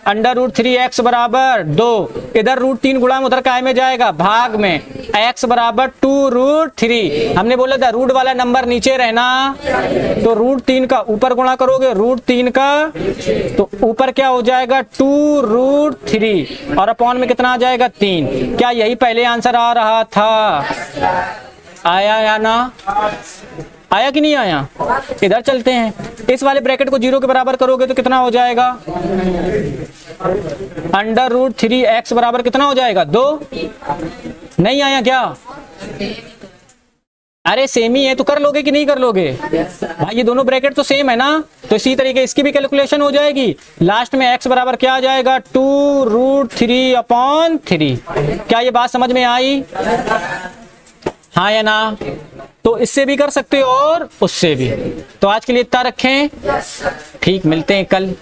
√3x बराबर 2, इधर √3 गुणा उधर काहे में जाएगा भाग में, x बराबर 2√3। हमने बोला था रूट वाला नंबर नीचे रहना, तो √3 का ऊपर गुणा करोगे √3 का, तो ऊपर क्या हो जाएगा 2√3 और अपॉन में कितना आ जाएगा 3। क्या यही पहले आंसर आ रहा था? आया या ना? आया कि नहीं आया? इधर चलते हैं, इस वाले ब्रैकेट को 0 के बराबर करोगे तो कितना हो जाएगा √3x बराबर कितना हो जाएगा 2। नहीं आया क्या? अरे सेम ही है तो कर लोगे कि नहीं कर लोगे? भाई ये दोनों ब्रैकेट तो सेम है ना, तो इसी तरीके इसकी भी कैलकुलेशन हो जाएगी। लास्ट में x बराबर क्या आ जाएगा 2√3/3। क्या ये बात समझ में आई? हाँ या ना? तो इससे भी कर सकते हो और उससे भी। तो आज के लिए इतना रखें, ठीक, मिलते हैं कल।